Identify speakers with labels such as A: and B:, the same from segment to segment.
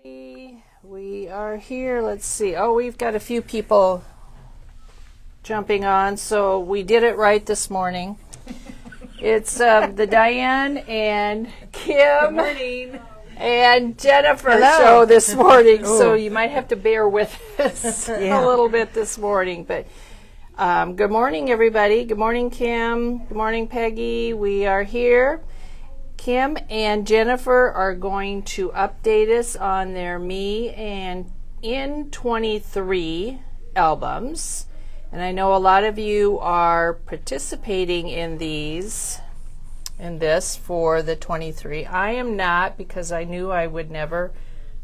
A: We are here. Let's see. Oh, we've got a few people jumping on, so we did it right this morning. It's the Diane and Kim and Jennifer show this morning, so you might have to bear with us a little bit this morning. But good morning, everybody. Good morning, Kim. Good morning, Peggy. We are here. Kim and Jennifer are going to update us on their Me and in 23 albums. And I know a lot of you are participating in this for the 23. I am not, because I knew I would never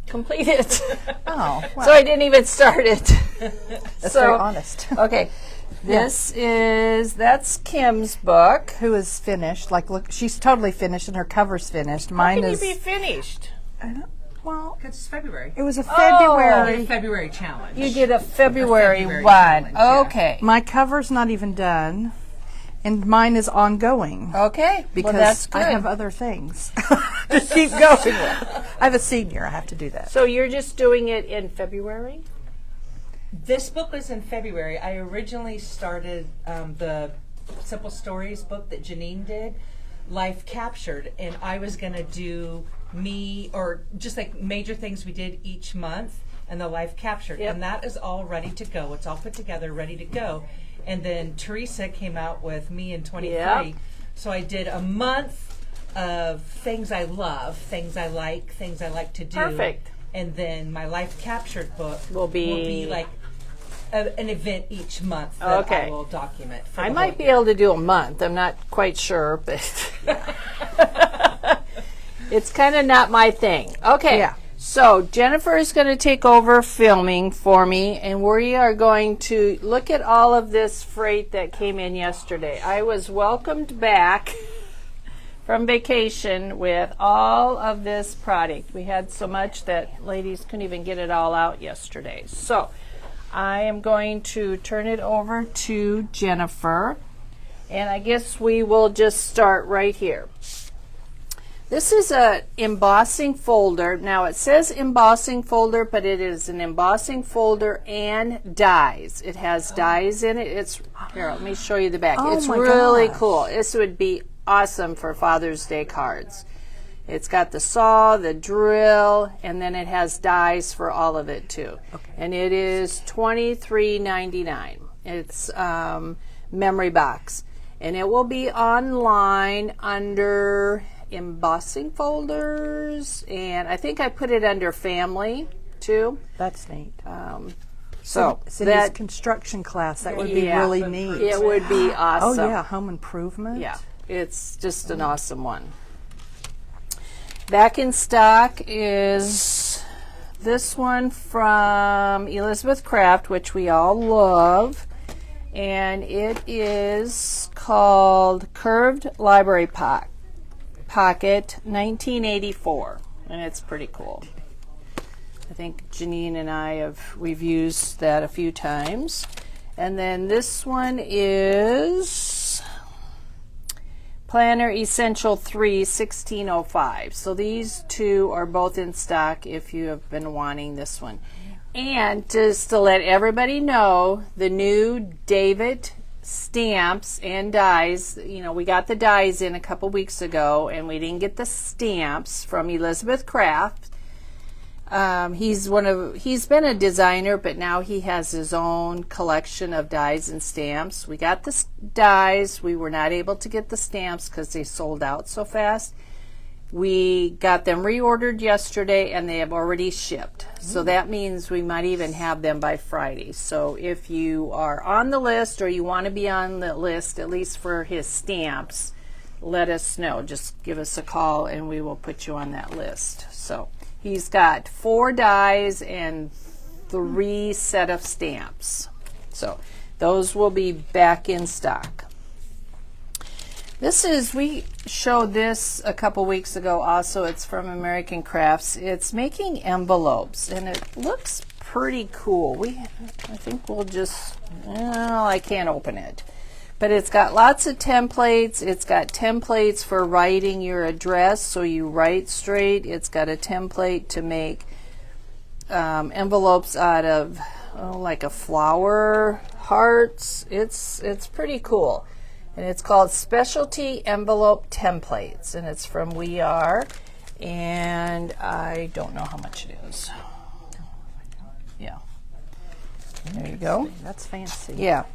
A: complete it.
B: Oh, well.
A: So I didn't even start it.
B: That's very honest.
A: Okay. That's Kim's book.
B: Who is finished. Like, look, she's totally finished and her cover's finished. Mine
A: How can
B: is.
A: you be finished?
B: I don't, well,
C: Because it's February.
B: it was a February.
C: Oh, February challenge.
A: You did a February one.
C: challenge, yeah.
A: Okay.
B: My cover's not even done, and mine is ongoing.
A: Okay.
B: Because
A: well, that's good.
B: I have other things to keep going with. I have a senior. I have to do that.
A: So you're just doing it in February?
C: This book was in February. I originally started the Simple Stories book that Janine did, Life Captured, and I was going to do me, or just like major things we did each month, and the Life Captured.
A: Yep.
C: And that is all ready to go. It's all put together, ready to go. And then Teresa came out with Me in 23.
A: Yep.
C: So I did a month of things I love, things I like to do.
A: Perfect.
C: And then my Life Captured book
A: Will be
C: like an event each month that
A: Okay.
C: I will document. For
A: I
C: the
A: might
C: whole
A: be
C: year.
A: able to do a month. I'm not quite sure, but it's kind of not my thing. Okay.
B: Yeah.
A: So Jennifer is going to take over filming for me, and we are going to look at all of this freight that came in yesterday. I was welcomed back from vacation with all of this product. We had so much that ladies couldn't even get it all out yesterday. So I am going to turn it over to Jennifer, and I guess we will just start right here. This is a embossing folder. Now it says embossing folder, but it is an embossing folder and dies. It has dies in it. It's here. Let me show you the back.
B: Oh
A: It's
B: my
A: really
B: gosh.
A: cool. This would be awesome for Father's Day cards. It's got the saw, the drill, and then it has dies for all of it too.
B: Okay.
A: And it is $23.99. It's memory box, and it will be online under embossing folders, and I think I put it under family too.
B: That's neat.
A: So
B: Cindy's
A: that
B: construction class, that would be
A: Yeah.
B: really neat.
A: it would be
B: Oh,
A: awesome.
B: yeah, home improvement.
A: Yeah, it's just an awesome one. Back in stock is this one from Elizabeth Craft, which we all love, and it is called Curved Library Pocket 1984, and it's pretty cool. I think Janine and we've used that a few times. And then this one is Planner Essential 3 1605. So these two are both in stock if you have been wanting this one. And just to let everybody know, the new David stamps and dies, we got the dies in a couple weeks ago, and we didn't get the stamps from Elizabeth Craft. He's been a designer, but now he has his own collection of dies and stamps. We got the dies. We were not able to get the stamps because they sold out so fast. We got them reordered yesterday, and they have already shipped. So that means we might even have them by Friday. So if you are on the list, or you want to be on the list, at least for his stamps, let us know. Just give us a call, and we will put you on that list. So he's got 4 dies and 3 set of stamps. So those will be back in stock. We showed this a couple weeks ago also. It's from American Crafts. It's making envelopes, and it looks pretty cool. I think we'll just, I can't open it. But it's got lots of templates. It's got templates for writing your address so you write straight. It's got a template to make envelopes out of like a flower hearts. It's pretty cool. And it's called Specialty Envelope Templates, and it's from We Are, and I don't know how much it is. Yeah. There you go.
B: That's fancy.
A: Yeah.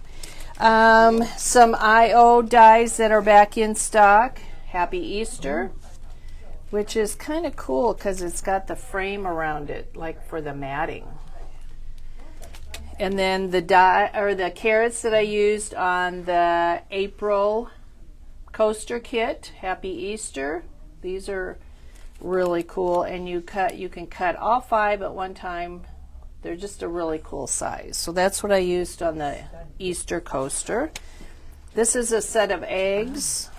A: Some IO dies that are back in stock. Happy Easter, which is kind of cool because it's got the frame around it, like for the matting. And then the the carrots that I used on the April coaster kit. Happy Easter. These are really cool, and you can cut all 5 at one time. They're just a really cool size. So that's what I used on the Easter coaster. This is a set of eggs.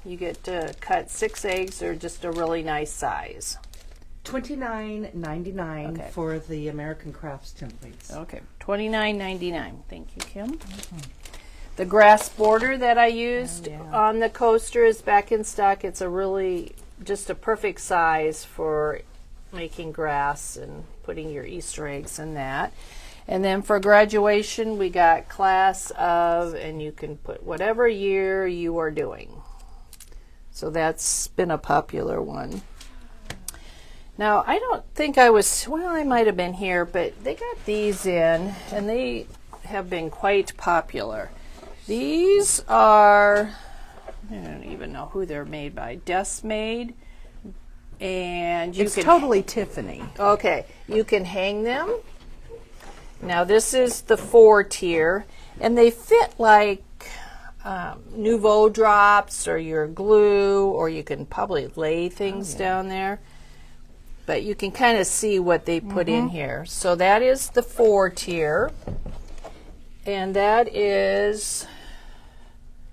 A: You get to cut 6 eggs. They're just a really nice size.
C: $29.99
A: Okay.
C: for the American Crafts templates.
A: Okay, $29.99. Thank you, Kim. The grass border that I used on the coaster is back in stock. It's a really just a perfect size for making grass and putting your Easter eggs in that. And then for graduation, we got class of, and you can put whatever year you are doing. So that's been a popular one. Now, I don't think I was, well, I might have been here, but they got these in, and they have been quite popular. These are, I don't even know who they're made by, Made, and you
B: It's
A: can
B: totally Tiffany.
A: Okay, you can hang them. Now this is the 4 tier, and they fit like Nouveau drops or your glue, or you can probably lay things down there. But you can kind of see what they put in here. So that is the 4 tier, and that is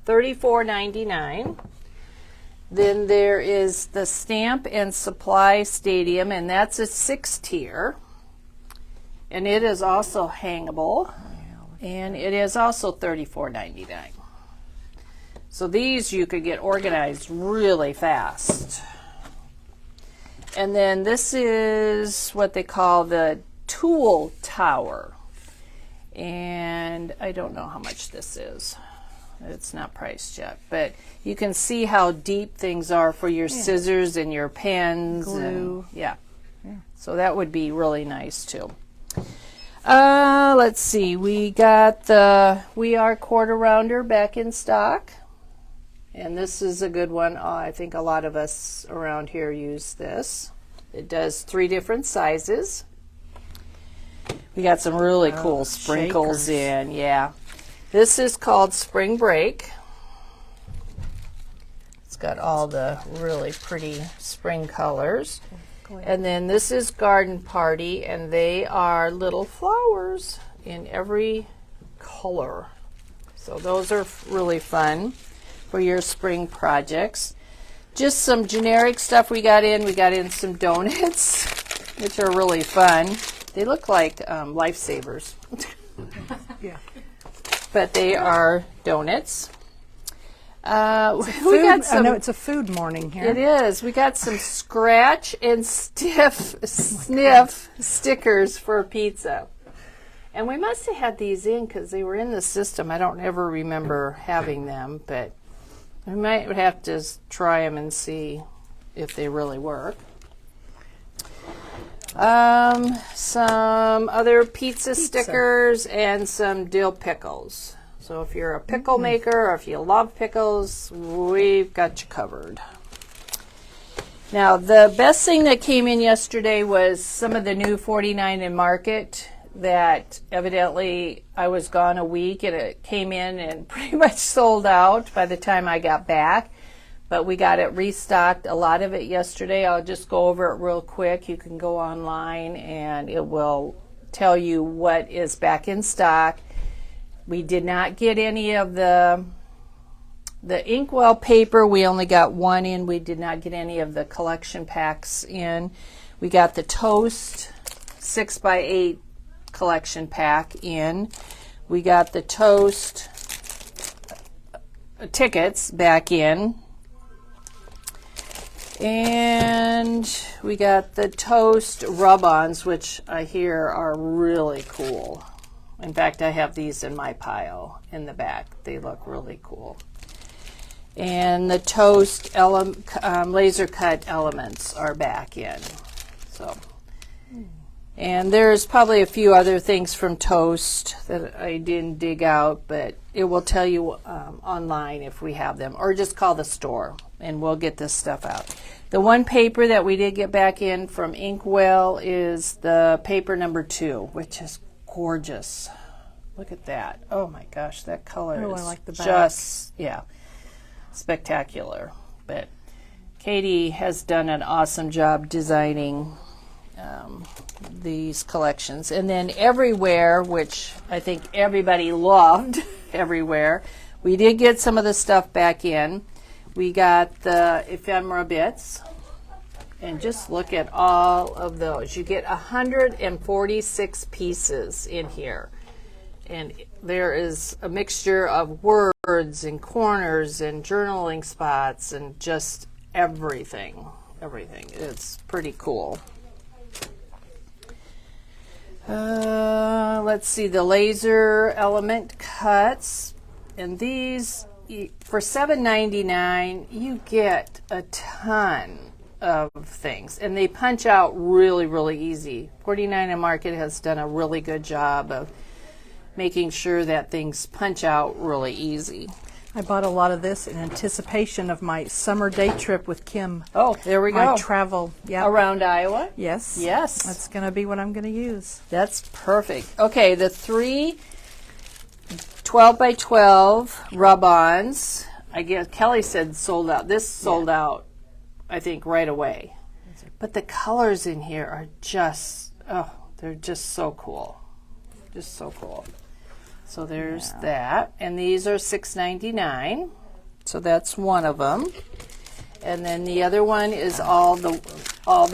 A: $34.99. Then there is the Stamp and Supply Stadium, and that's a 6 tier. And it is also hangable, and it is also $34.99. So these you could get organized really fast. And then this is what they call the Tool Tower. And I don't know how much this is. It's not priced yet, but you can see how deep things are for your scissors and your pens.
B: Glue.
A: And, so that would be really nice too. Let's see. We got the We Are Quarter Rounder back in stock. And this is a good one. I think a lot of us around here use this. It does 3 different sizes. We got some really cool sprinkles
B: shakers.
A: in. Yeah. This is called Spring Break. It's got all the really pretty spring colors. And then this is Garden Party, and they are little flowers in every color. So those are really fun for your spring projects. Just some generic stuff we got in. We got in some donuts, which are really fun. They look like lifesavers.
B: Yeah.
A: But they are donuts. We
B: Food,
A: got some,
B: I know it's a food morning here.
A: it is. We got some scratch and sniff stickers for pizza. And we must have had these in because they were in the system. I don't ever remember having them, but we might have to try them and see if they really work. Some other pizza stickers and some dill pickles. So if you're a pickle maker or if you love pickles, we've got you covered. Now, the best thing that came in yesterday was some of the new 49 in Market that evidently I was gone a week, and it came in and pretty much sold out by the time I got back. But we got it restocked, a lot of it yesterday. I'll just go over it real quick. You can go online and it will tell you what is back in stock. We did not get any of the inkwell paper. We only got 1 in. We did not get any of the collection packs in. We got the Toast 6x8 collection pack in. We got the Toast tickets back in. And we got the toast rub-ons, which I hear are really cool. In fact, I have these in my pile in the back. They look really cool. And the toast laser cut elements are back in. So, and there's probably a few other things from Toast that I didn't dig out, but it will tell you online if we have them, or just call the store and we'll get this stuff out. The one paper that we did get back in from Inkwell is the paper number 2, which is gorgeous. Look at that. Oh my gosh, that color
B: Oh,
A: is
B: I like the back.
A: just, yeah, spectacular. But Katie has done an awesome job designing these collections. And then Everywhere, which I think everybody loved, Everywhere, we did get some of the stuff back in. We got the ephemera bits, and just look at all of those. You get 146 pieces in here, and there is a mixture of words and corners and journaling spots and just everything. It's pretty cool. Let's see, the laser element cuts, and these for $7.99 you get a ton of things, and they punch out really easy. 49 and Market has done a really good job of making sure that things punch out really easy.
B: I bought a lot of this in anticipation of my summer day trip with Kim.
A: Oh, there we
B: My
A: go.
B: travel. Yeah.
A: Around Iowa?
B: Yes.
A: Yes.
B: That's going to be what I'm going to use.
A: That's perfect. Okay, the 3 12 by 12 rub-ons. I guess Kelly said sold out. This sold out, I think, right away. But the colors in here are just, they're just so cool. Just so cool. So there's that. And these are $6.99. So that's one of them. And then the other one is all the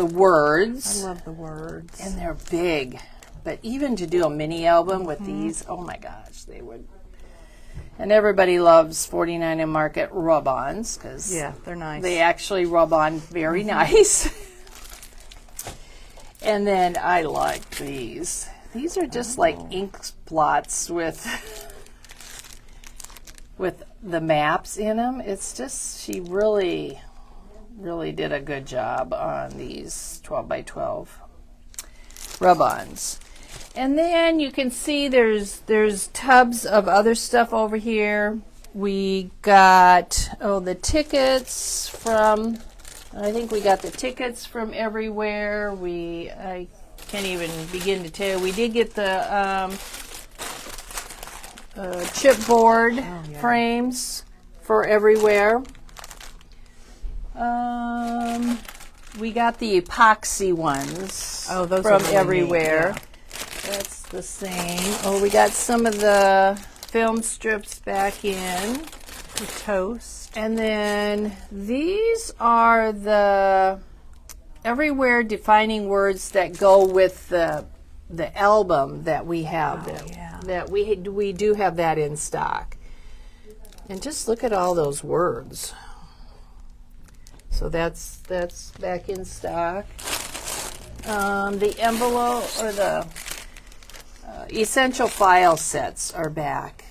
A: words.
B: I love the words.
A: And they're big. But even to do a mini album with these, oh my gosh, they would. And everybody loves 49 and Market rub-ons because
B: Yeah, they're nice.
A: they actually rub on very nice. And then I like these. These are just like ink blots with the maps in them. It's just, she really did a good job on these 12 by 12 rub-ons. And then you can see there's tubs of other stuff over here. We got the tickets from, I think we got the tickets from Everywhere. I can't even begin to tell you. We did get the chipboard frames for Everywhere. We got the epoxy ones
B: Oh, those are
A: from
B: really
A: Everywhere.
B: neat,
A: That's the same. Oh, we got some of the film strips back in.
B: The toast.
A: And then these are the Everywhere defining words that go with the album that we have. That we do have that in stock. And just look at all those words. So that's back in stock. The envelope or the essential file sets are back.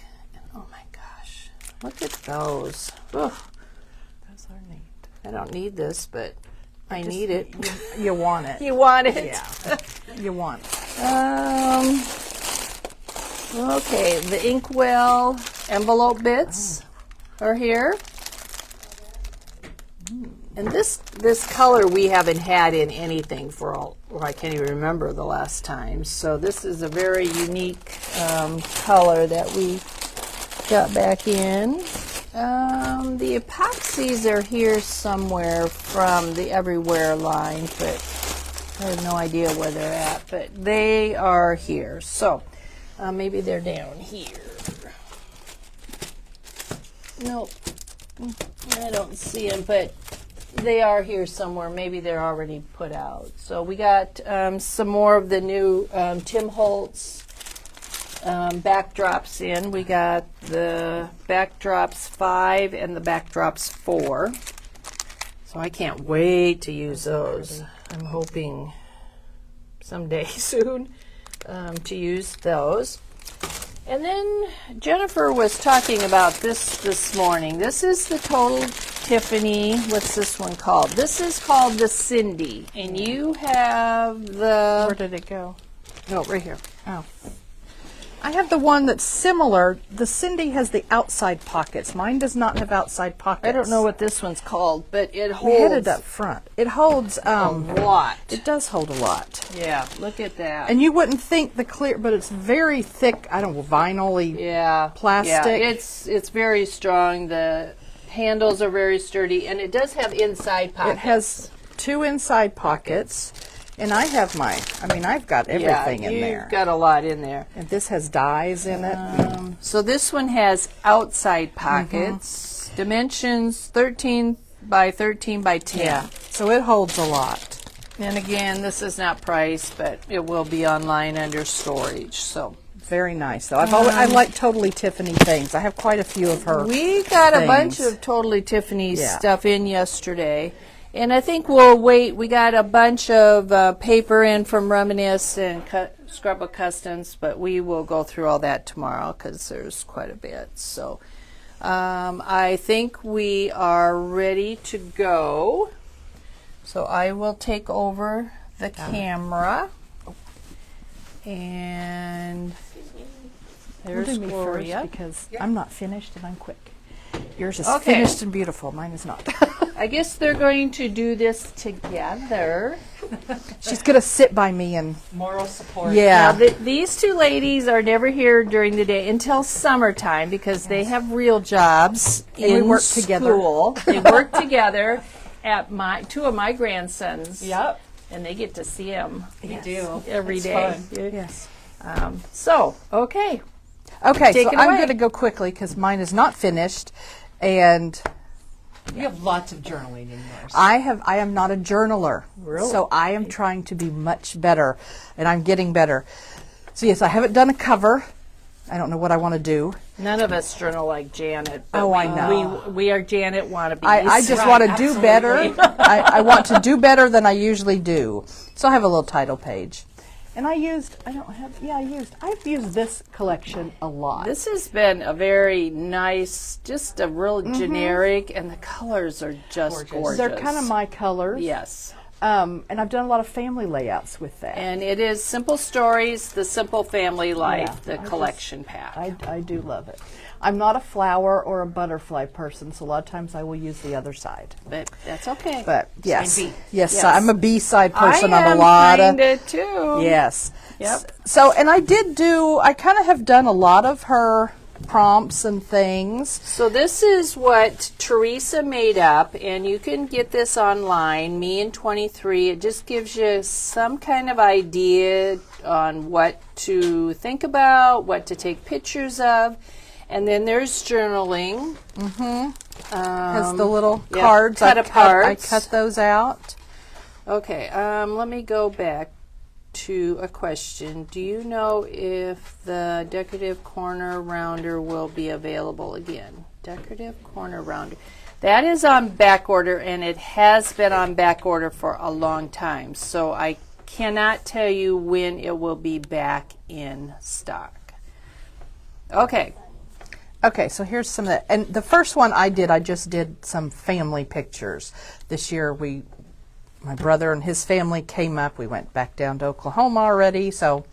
A: Oh my gosh, look at those. Ugh.
B: Those are neat.
A: I don't need this, but I need it.
B: You want it.
A: You want it?
B: Yeah. You want it.
A: Okay, the Inkwell envelope bits are here. And this color we haven't had in anything for I can't even remember the last time. So this is a very unique color that we got back in. The epoxies are here somewhere from the Everywhere line, but I have no idea where they're at. But they are here. So maybe they're down here. Nope, I don't see them, but they are here somewhere. Maybe they're already put out. So we got some more of the new Tim Holtz backdrops in. We got the backdrops 5 and the backdrops 4. So I can't wait to use those. I'm hoping someday soon to use those. And then Jennifer was talking about this morning. This is the Total Tiffany. What's this one called? This is called the Cindy. And you have the...
B: Where did it go?
A: Oh, right here.
B: Oh. I have the one that's similar. The Cindy has the outside pockets. Mine does not have outside pockets.
A: I don't know what this one's called, but it
B: We had
A: holds
B: it up front. It holds
A: a lot.
B: It does hold a lot.
A: Yeah, look at that.
B: And you wouldn't think the clear, but it's very thick. I don't know, vinyl-y plastic.
A: Yeah, it's very strong. The handles are very sturdy, and it does have inside pockets.
B: It has 2 inside pockets, and I have I've got everything in there.
A: You've got a lot in there.
B: And this has dies in it.
A: So this one has outside pockets, dimensions 13 by 13 by 10.
B: Yeah, so it holds a lot.
A: And again, this is not priced, but it will be online under storage. So
B: Very nice, though. I like Totally Tiffany things. I have quite a few of her.
A: we got a bunch
B: things.
A: of Totally Tiffany
B: Yeah.
A: stuff in yesterday. And I think we'll wait. We got a bunch of paper in from Reminisce and Scrapbook Customs, but we will go through all that tomorrow because there's quite a bit. So I think we are ready to go. So I will take over the camera. And there's
B: Do me
A: Gloria.
B: first because I'm not finished and I'm quick. Yours is
A: Okay.
B: finished and beautiful. Mine is not.
A: I guess they're going to do this together.
B: She's going to sit by me and...
C: Moral support.
B: Yeah.
A: Now, these two ladies are never here during the day until summertime because they have real jobs
B: And we
A: in
B: work together.
A: school. They work together at two of my grandsons.
C: Yep.
A: And they get to see them
C: We do.
A: every
C: It's
A: day.
C: fun.
B: Yes.
A: Okay.
B: Okay,
A: Take
B: so
A: it
B: I'm
A: away.
B: going to go quickly because mine is not finished. And
C: You have lots of journaling in yours.
B: I am not a journaler.
A: Really?
B: So I am trying to be much better, and I'm getting better. So yes, I haven't done a cover. I don't know what I want to do.
A: None of us journal like Janet. But
B: Oh, I know.
A: We are Janet wannabes.
B: I just
C: Right,
B: want to do
C: absolutely.
B: better. I want to do better than I usually do. So I have a little title page. And I've used this collection a lot.
A: This has been a very nice, just a real generic, and the colors are just gorgeous.
B: They're kind of my colors.
A: Yes.
B: And I've done a lot of family layouts with that.
A: And it is Simple Stories, The Simple Family Life,
B: Yeah,
A: the collection pack.
B: I do love it. I'm not a flower or a butterfly person, so a lot of times I will use the other side.
A: But that's okay.
B: But yes,
C: B.
B: yes,
A: Yes.
B: I'm a B-side person
A: I
B: on
A: am
B: a lot of.
A: kinda too.
B: Yes.
A: Yep.
B: So, and I kind of have done a lot of her prompts and things.
A: So this is what Teresa made up, and you can get this online, Me in 23. It just gives you some kind of idea on what to think about, what to take pictures of. And then there's journaling.
B: Has the little
A: yeah,
B: cards.
A: cut
B: I
A: aparts.
B: cut those out.
A: Okay, let me go back to a question. Do you know if the decorative corner rounder will be available again? Decorative corner rounder. That is on back order, and it has been on back order for a long time. So I cannot tell you when it will be back in stock. Okay.
B: Okay, so here's some of that. And the first one I just did some family pictures. This year my brother and his family came up. We went back down to Oklahoma already, so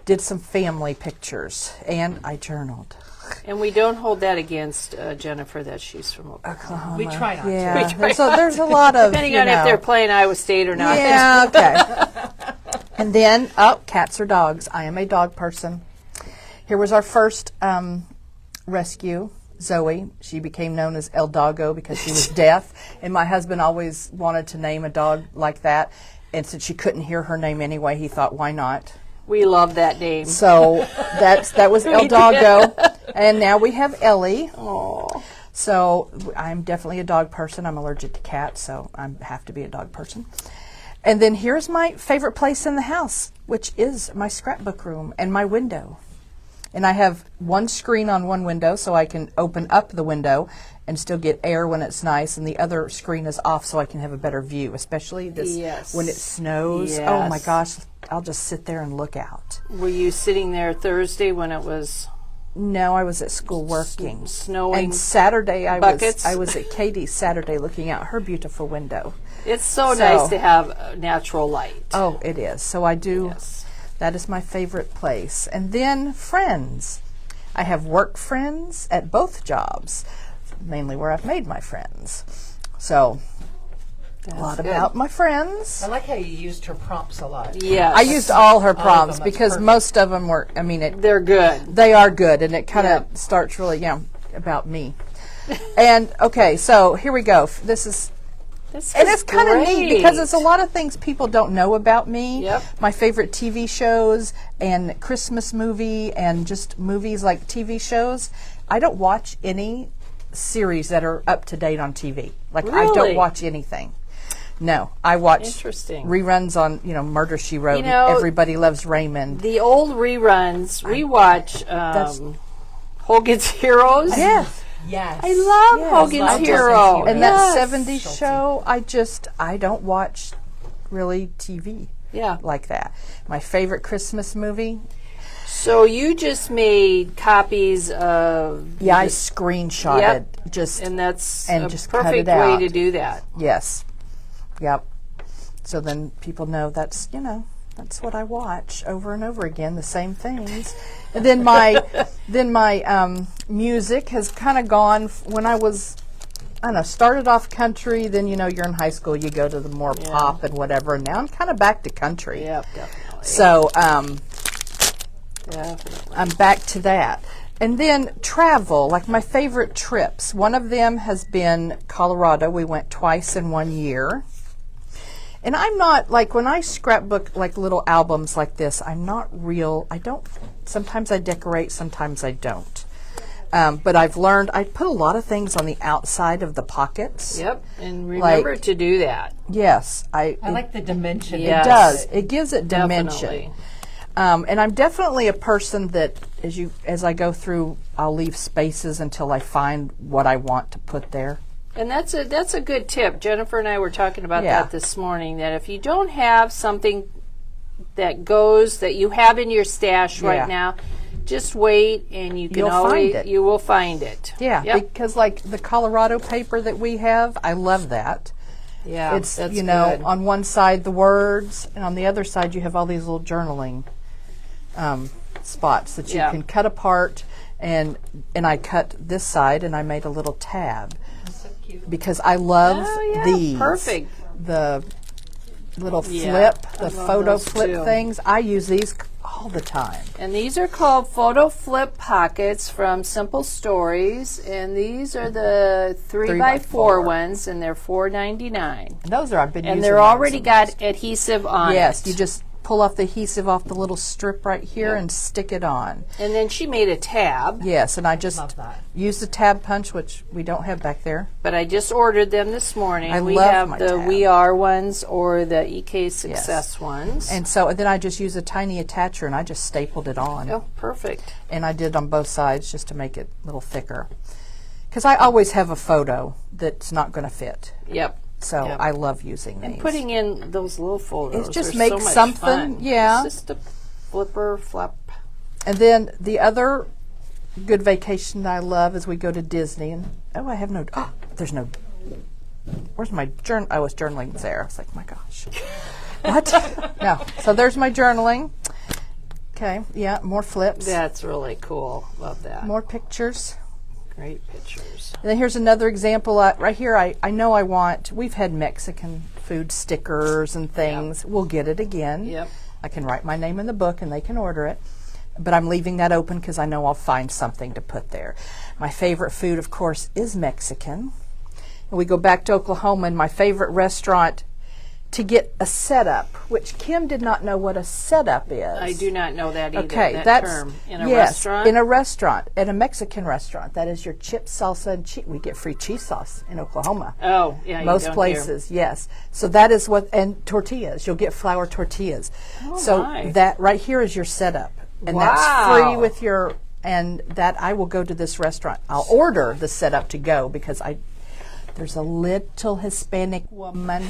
B: did some family pictures. And I journaled.
A: And we don't hold that against Jennifer that she's from Oklahoma.
C: We try not to.
B: Yeah, there's a lot of,
A: Depending on if they're playing Iowa State or not.
B: Yeah, okay. And then, cats or dogs. I am a dog person. Here was our first rescue, Zoe. She became known as El Doggo because she was deaf, and my husband always wanted to name a dog like that, and since she couldn't hear her name anyway, he thought, why not?
A: We love that name.
B: So that was El Doggo, and now we have Ellie.
A: Aww.
B: So I'm definitely a dog person. I'm allergic to cats, so I have to be a dog person. And then here's my favorite place in the house, which is my scrapbook room and my window. And I have one screen on one window so I can open up the window and still get air when it's nice, and the other screen is off so I can have a better view, especially this when it snows. Oh my gosh, I'll just sit there and look out.
A: Were you sitting there Thursday when it was
B: No, I was at school working.
A: snowing?
B: And Saturday
A: buckets?
B: I was at Katie's Saturday looking out her beautiful window.
A: It's so nice to have natural light.
B: Oh, it is. So I do.
A: Yes.
B: That is my favorite place. And then friends. I have work friends at both jobs, mainly where I've made my friends. So a lot about my friends.
C: I like how you used her prompts a lot.
A: Yes.
B: I used all her
C: of
B: prompts
C: them. That's
B: because
C: perfect.
B: most of them were, I mean,
A: They're good.
B: they are good, and it kind of
A: Yeah.
B: starts really, about me. And okay, so here we go. This is and it's kind of neat because it's a lot of things people don't know about me.
A: Yep.
B: My favorite TV shows and Christmas movie and just movies like TV shows. I don't watch any series that are up to date on TV. Like I
A: Really?
B: don't watch anything. No, I watch
A: Interesting.
B: reruns on Murder She Wrote.
A: You know,
B: Everybody Loves Raymond.
A: The old reruns, we watch Hogan's Heroes.
B: Yes.
C: Yes.
A: I love
B: Yes.
A: Hogan's
C: Love
A: Hero.
C: Hogan's Hero.
B: And
A: Yes.
B: that 70s show, I don't watch really TV
A: Yeah.
B: like that. My favorite Christmas movie,
A: So you just made copies of,
B: I screenshotted
A: Yep.
B: just
A: and that's
B: and
A: a
B: just cut
A: perfect
B: it
A: way
B: out.
A: to do that.
B: yes. Yep. So then people know that's what I watch over and over again, the same things. And then my music has kind of gone when I was, I don't know, started off country, then you're in high school, you go to the more pop and whatever, and now I'm kind of back to country.
A: Yep, definitely.
B: So
A: Definitely.
B: I'm back to that. And then travel, like my favorite trips. One of them has been Colorado. We went twice in 1 year. And I'm not, like when I scrapbook like little albums like this, I'm not real, sometimes I decorate, sometimes I don't. But I've learned, I put a lot of things on the outside of the pockets.
A: Yep, and remember to do that.
B: Yes.
C: I like the dimension.
A: Yes.
B: It does. It gives it dimension.
A: Definitely.
B: And I'm definitely a person that, as I go through, I'll leave spaces until I find what I want to put there.
A: And that's a good tip. Jennifer and I were talking about
B: Yeah.
A: that this morning, that if you don't have something that you have in your stash
B: Yeah.
A: right now, just wait and you can
B: You'll
A: always
B: find it.
A: you will find it.
B: Yeah,
A: Yep.
B: because like the Colorado paper that we have, I love that.
A: Yeah.
B: It's
A: that's
B: good.
A: good.
B: On one side the words, and on the other side you have all these little journaling spots that you
A: Yeah.
B: can cut apart. And I cut this side and I made a little tab because I love
A: Oh, yeah,
B: these.
A: perfect.
B: The little
A: Yeah,
B: flip,
A: I
B: the
A: love
B: photo
A: those
B: flip
A: too.
B: things. I use these all the time.
A: And these are called photo flip pockets from Simple Stories, and these are the 3x4 ones, and they're $4.99.
B: And those I've been using.
A: And they're
B: those
A: already
B: a
A: got
B: lot.
A: adhesive on
B: Yes,
A: it.
B: you just pull off the adhesive off the little strip right here and stick it on.
A: And then she made a tab,
B: Yes, and I just
C: Love that.
B: use the tab punch, which we don't have back there.
A: but I just ordered them this morning.
B: I
A: We
B: love
A: have
B: my
A: the
B: tab.
A: We Are ones or the EK Success ones.
B: And so then I just use a tiny attacher and I just stapled it on.
A: Oh, perfect.
B: And I did on both sides just to make it a little thicker. Because I always have a photo that's not going to fit.
A: Yep.
B: So
A: Yep.
B: I love using these.
A: And putting in those little photos.
B: It just
A: are
B: makes
A: so much
B: something,
A: fun.
B: yeah.
A: It's just a flipper, flap.
B: And then the other good vacation I love is we go to Disney. And I have no. Oh, there's no. Where's my journal? I was journaling there. I was like, my gosh. What? No. So there's my journaling. Okay. Yeah. More flips.
A: That's really cool. Love that.
B: More pictures.
A: Great pictures.
B: And then here's another example. Right here, I know I want. We've had Mexican food stickers and things. We'll get it again.
A: Yep.
B: I can write my name in the book and they can order it. But I'm leaving that open because I know I'll find something to put there. My favorite food, of course, is Mexican. And we go back to Oklahoma, and my favorite restaurant to get a setup, which Kim did not know what a setup is.
A: I do not know that either.
B: Okay,
A: that
B: that's
A: term. In a
B: yes,
A: restaurant?
B: in a restaurant, at a Mexican restaurant. That is your chips, salsa, and cheese. We get free cheese sauce in Oklahoma.
A: Oh, yeah.
B: Most
A: you don't
B: places, yes. So that is what, and tortillas. You'll get flour tortillas.
A: Oh,
B: so
A: my.
B: that right here is your setup. and
A: Wow.
B: that's free with your. And that I will go to this restaurant. I'll order the setup to go because there's a little Hispanic woman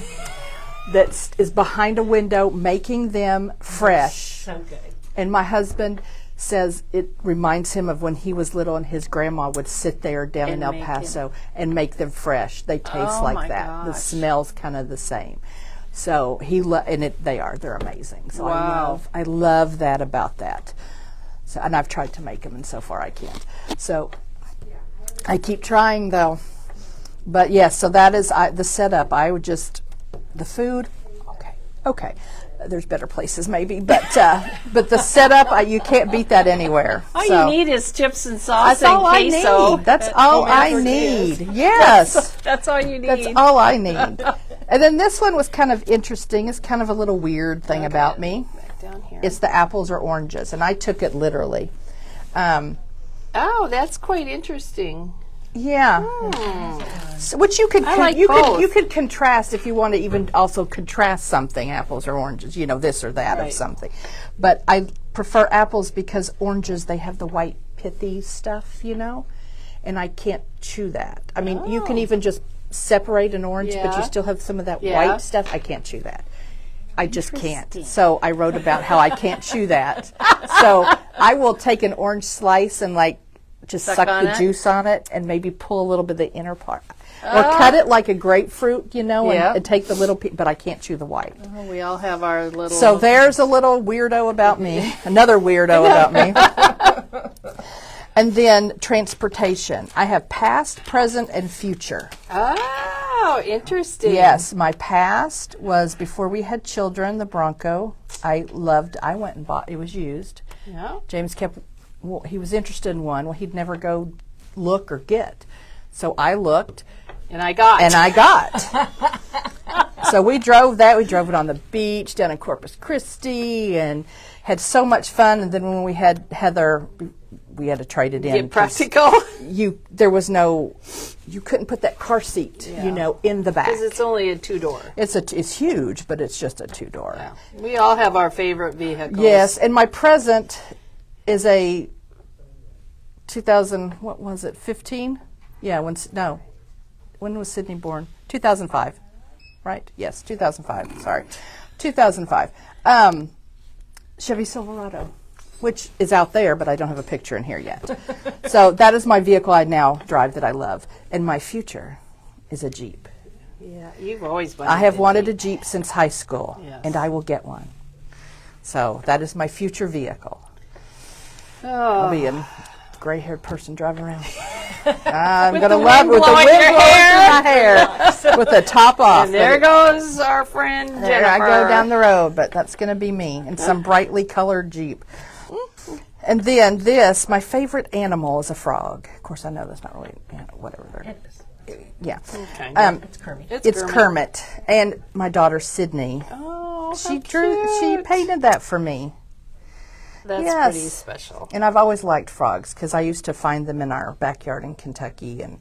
B: that is behind a window making them fresh.
C: So good.
B: And my husband says it reminds him of when he was little and his grandma would sit there down in El Paso and make them fresh. They taste like that. The smell's kind of the same. So they're amazing. So
A: Wow.
B: I love that about that. So, and I've tried to make them, and so far I can't. So I keep trying, though. But yes, so that is the setup. I would just the food. Okay. There's better places maybe, but the setup you can't beat that anywhere.
A: All
B: so,
A: you need is chips and sauce
B: that's all
A: and
B: I
A: queso.
B: need. That's all I need. Yes,
A: That's all you need.
B: that's all I need. And then this one was kind of interesting. It's kind of a little weird thing about me.
A: Down here.
B: It's the apples or oranges, and I took it literally.
A: Oh, that's quite interesting.
B: Yeah. So, which you could
A: like
B: you
A: both.
B: could contrast if you want to even also contrast something, apples or oranges, this or that of
A: Right.
B: something. But I prefer apples because oranges, they have the white pithy stuff, and I can't chew that. I mean, you can even just separate an orange, but you
A: Yeah.
B: still have some of that
A: Yeah.
B: white stuff. I can't chew that. I just can't. So I wrote about how I can't chew that. So I will take an orange slice and just suck
A: on
B: the
A: it?
B: juice on it and maybe pull a little bit of the inner part. Or cut it like a grapefruit,
A: Yeah.
B: and take the little piece, but I can't chew the white.
A: Oh, we all have our little.
B: So there's a little weirdo about me, another weirdo about me. And then transportation. I have past, present, and future.
A: Oh, interesting.
B: Yes, my past was before we had children, the Bronco. I went and bought, it was used.
A: Yeah.
B: James he was interested in one. Well, he'd never go look or get. So I looked.
A: And I got.
B: So we drove that. We drove it on the beach down in Corpus Christi and had so much fun. And then when we had Heather, we had to trade it in.
A: Get practical.
B: You couldn't put that car seat, in the back.
A: Because it's only a two-door.
B: It's huge, but it's just a two-door.
A: Yeah. We all have our favorite vehicles.
B: Yes, and my present is a 2000, what was it, 15? Yeah, when was Sydney born? 2005, right? Yes, 2005, sorry. 2005. Chevy Silverado, which is out there, but I don't have a picture in here yet. So that is my vehicle I now drive that I love. And my future is a Jeep.
A: Yeah, you've always wanted.
B: I have wanted a Jeep since high school,
A: Yes.
B: and I will get one. So that is my future vehicle.
A: Oh.
B: I'll be a gray-haired person driving around. I'm going to love it with the
A: blowing
B: wind
A: your
B: blowing through my hair with the top off.
A: And there goes our friend Jennifer.
B: There I go down the road, but that's going to be me in some brightly colored Jeep. And then this, my favorite animal is a frog. Of course, I know that's not really, whatever. Yeah.
A: Okay.
C: It's Kermit.
B: It's Kermit. And my daughter, Sydney.
A: Oh,
B: She
A: cute.
B: painted that for me.
A: That's
B: Yes.
A: pretty special.
B: And I've always liked frogs because I used to find them in our backyard in Kentucky and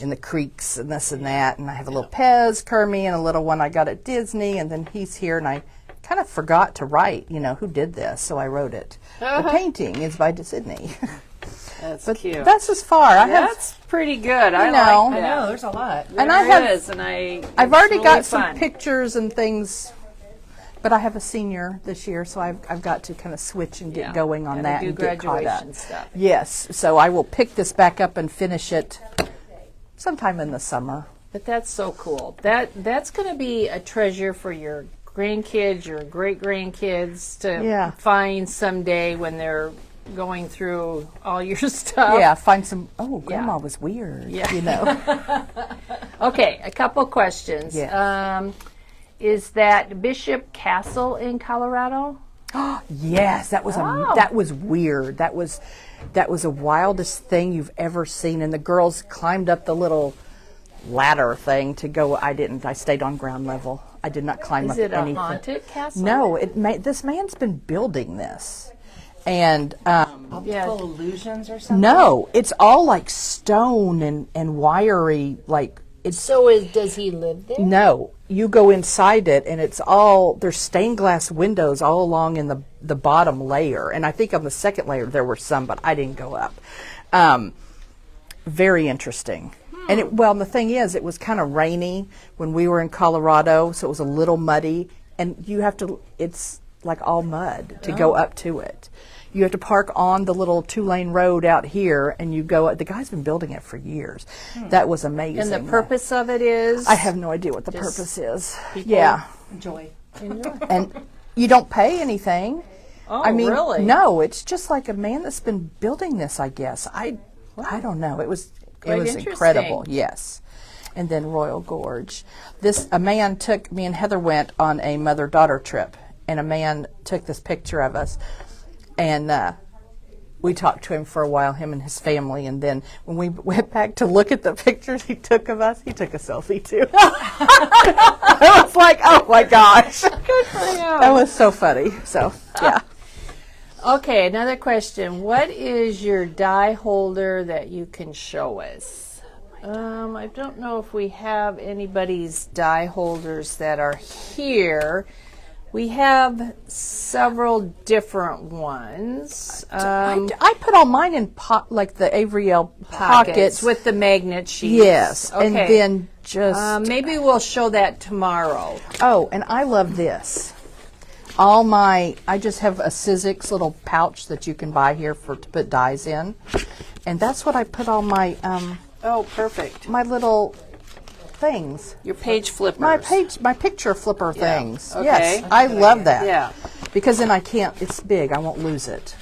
B: in the creeks and this and that. And I have a little Pez Kermit and a little one I got at Disney. And then he's here, and I kind of forgot to write, who did this. So I wrote it. The painting is by Sydney.
A: That's
B: But
A: cute.
B: that's as far.
A: That's pretty good. I
B: know.
A: like
C: I
A: that.
C: know, there's a lot.
B: And I
A: There
B: have-
A: is, and
B: I've
A: it's
B: already
A: really
B: got some
A: fun.
B: pictures and things, but I have a senior this year, so I've got to kind of switch and get
A: Yeah.
B: going on
A: Gotta
B: that
A: do
B: and get caught up.
A: graduation stuff.
B: Yes, so I will pick this back up and finish it sometime in the summer.
A: But that's so cool. That's going to be a treasure for your grandkids, your great grandkids to
B: Yeah.
A: find someday when they're going through all your stuff.
B: Yeah, find some. Oh, Grandma was weird.
A: Yeah. Okay, a couple questions.
B: Yes.
A: Is that Bishop Castle in Colorado?
B: Yes, that was that was weird. That was the wildest thing you've ever seen. And the girls climbed up the little ladder thing to go. I didn't. I stayed on ground level. I did not climb
A: Is
B: up
A: it a
B: anything.
A: haunted castle?
B: No, this man's been building this, and
C: Optical illusions or something?
B: no, it's all like stone and wiry. Like it's
A: So does he live there?
B: no. you go inside it, and there's stained glass windows all along in the bottom layer. And I think on the second layer there were some, but I didn't go up. Very interesting. And the thing is, it was kind of rainy when we were in Colorado, so it was a little muddy. And it's like all mud to go up to it. You have to park on the little 2-lane road out here, and you go. The guy's been building it for years. That was amazing.
A: And the purpose of it is?
B: I have no idea what the purpose is.
C: Enjoy.
B: And you don't pay anything.
A: Oh,
B: I mean,
A: really?
B: no, it's just like a man that's been building this, I guess. I don't know. It was incredible. Yes. And then Royal Gorge. Me and Heather went on a mother-daughter trip, and a man took this picture of us. And we talked to him for a while, him and his family. And then when we went back to look at the pictures he took of us, he took a selfie too. I was like, oh my gosh.
A: Good for him.
B: That was so funny. So, yeah.
A: Okay, another question. What is your die holder that you can show us? I don't know if we have anybody's die holders that are here. We have several different ones.
B: I put all mine in like the Avery L pockets
A: with the magnet sheets.
B: Yes,
A: okay.
B: and then just
A: maybe we'll show that tomorrow.
B: Oh, and I love this. I just have a Sizzix little pouch that you can buy here to put dies in, and that's what I put all my
A: Oh, perfect.
B: my little things.
A: Your page flippers.
B: My picture flipper things.
A: Okay.
B: Yes, I love that.
A: Yeah.
B: Because then I can't. It's big. I won't lose it.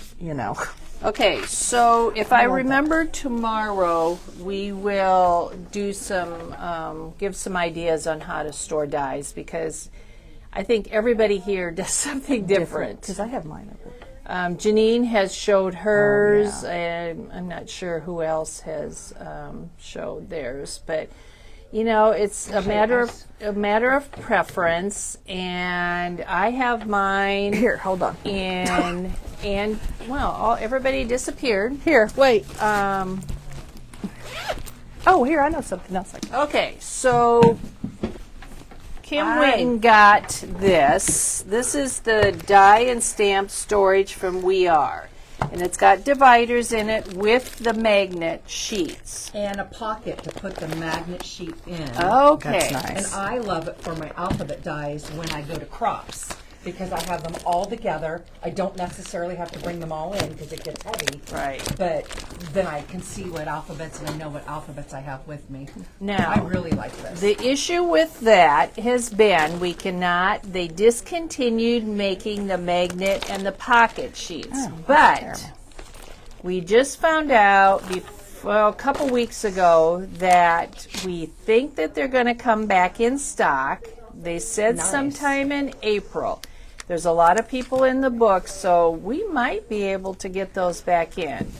A: Okay, so if I remember tomorrow, we will do give some ideas on how to store dies, because I think everybody here does something different.
B: Because I have mine over.
A: Janine has showed hers, and I'm not sure who else has showed theirs, but it's a matter of preference, and I have mine.
B: Here, hold on.
A: Everybody disappeared.
B: Here, wait. Oh, here, I know something else.
A: Okay, so Kim went and got this. This is the die and stamp storage from We Are. And it's got dividers in it with the magnet sheets.
C: And a pocket to put the magnet sheet in.
A: Okay.
B: That's nice.
C: And I love it for my alphabet dies when I go to crops, because I have them all together. I don't necessarily have to bring them all in because it gets heavy.
A: Right.
C: But then I can see what alphabets, and I know what alphabets I have with me.
A: Now,
C: I really like this.
A: the issue with that has been they discontinued making the magnet and the pocket sheets. But we just found out a couple weeks ago that we think that they're going to come back in stock. They said sometime in April. There's a lot of people in the book, so we might be able to get those back in.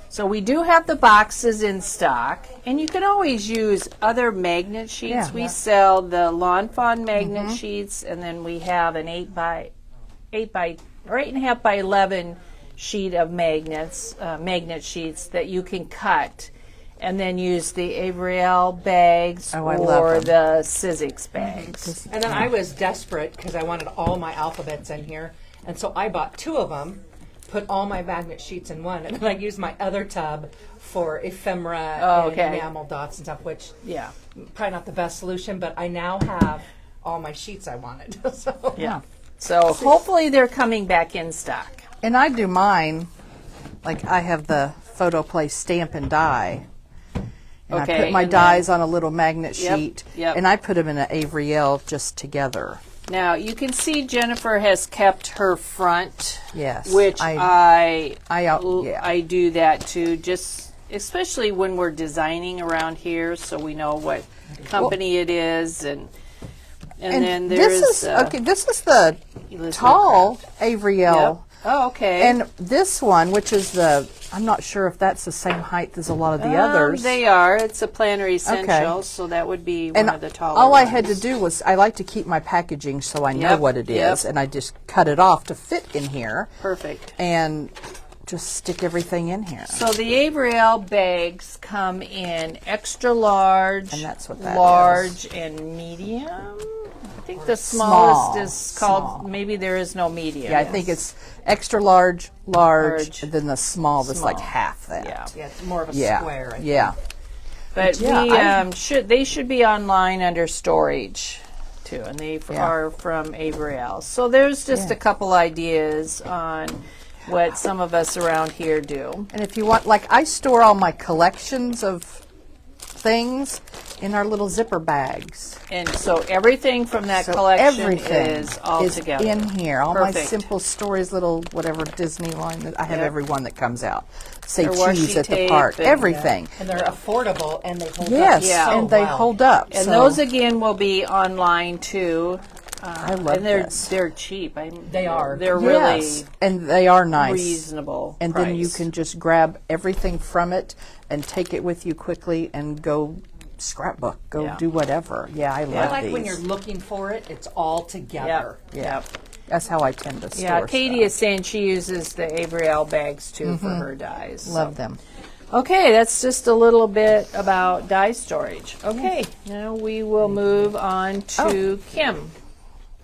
A: So we do have the boxes in stock, and you can always use other magnet sheets. We sell the Lawn Fawn magnet sheets, and then we have an 8.5 by 11 sheet of magnet sheets that you can cut, and then use the Avriel bags or the Sizzix bags.
C: And then I was desperate because I wanted all my alphabets in here, and so I bought 2 of them, put all my magnet sheets in one, and then I used my other tub for ephemera and enamel dots and stuff, which probably not the best solution, but I now have all my sheets I wanted.
A: So hopefully they're coming back in stock.
B: And I do mine, like I have the Photo Play stamp and die. And I put my dies on a little magnet sheet, and I put them in an Avriel just together.
A: Now, you can see Jennifer has kept her front, which I do that too, just especially when we're designing around here, so we know what company it is, and then there's
B: this is the tall Avriel.
A: Oh, okay.
B: And this one, which is I'm not sure if that's the same height as a lot of the others.
A: They are. It's a Planner Essential, so that would be one of the taller
B: all
A: ones.
B: I had to do was, I like to keep my packaging so I know what it is, and I just cut it off to fit in here.
A: Perfect.
B: And just stick everything in here.
A: So the Avriel bags come in extra large,
B: and that's what that
A: large, and medium. think the smallest
B: Small.
A: is called,
B: Small.
A: maybe there is no medium.
B: Yeah, I think it's extra large, large,
A: Large.
B: and then the small that's like
A: Small.
B: half that.
A: Yeah.
C: Yeah, it's more of a
B: Yeah.
C: square. I think.
B: Yeah.
A: But
B: Yeah,
A: they should be online under storage too, and they
B: Yeah.
A: are from Avery Alls. So there's just a couple ideas on what some of us around here do.
B: And if you want, like, I store all my collections of things in our little zipper bags.
A: And so everything from that
B: So
A: collection
B: everything
A: is all together.
B: in here. All my
A: Perfect.
B: simple stories, little whatever Disney line that I have
A: Yep.
B: every one that comes out. Say
A: Their washi
B: cheese at the
A: tape
B: park,
A: and-
B: everything.
C: And they're affordable and they hold
B: Yes,
C: up
A: Yeah.
C: so
B: and they
C: well.
B: hold up.
A: And
B: so
A: those again will be online too.
B: I love
A: and they're
B: this.
A: they're cheap.
C: They are.
A: They're
B: Yes,
A: really
B: and they are nice.
A: reasonable.
B: And
A: price.
B: then you can just grab everything from it and take it with you quickly and go scrapbook, go
A: Yeah.
B: do whatever. Yeah, I love
C: I like
B: these.
C: when you're looking for it, it's all together.
B: Yeah, that's how I tend to store
A: Yeah, Katie
B: stuff.
A: is saying she uses the Avery Alls bags too for her dies. so.
B: Love them.
A: Okay, that's just a little bit about die storage. Okay, now we will move on to Kim.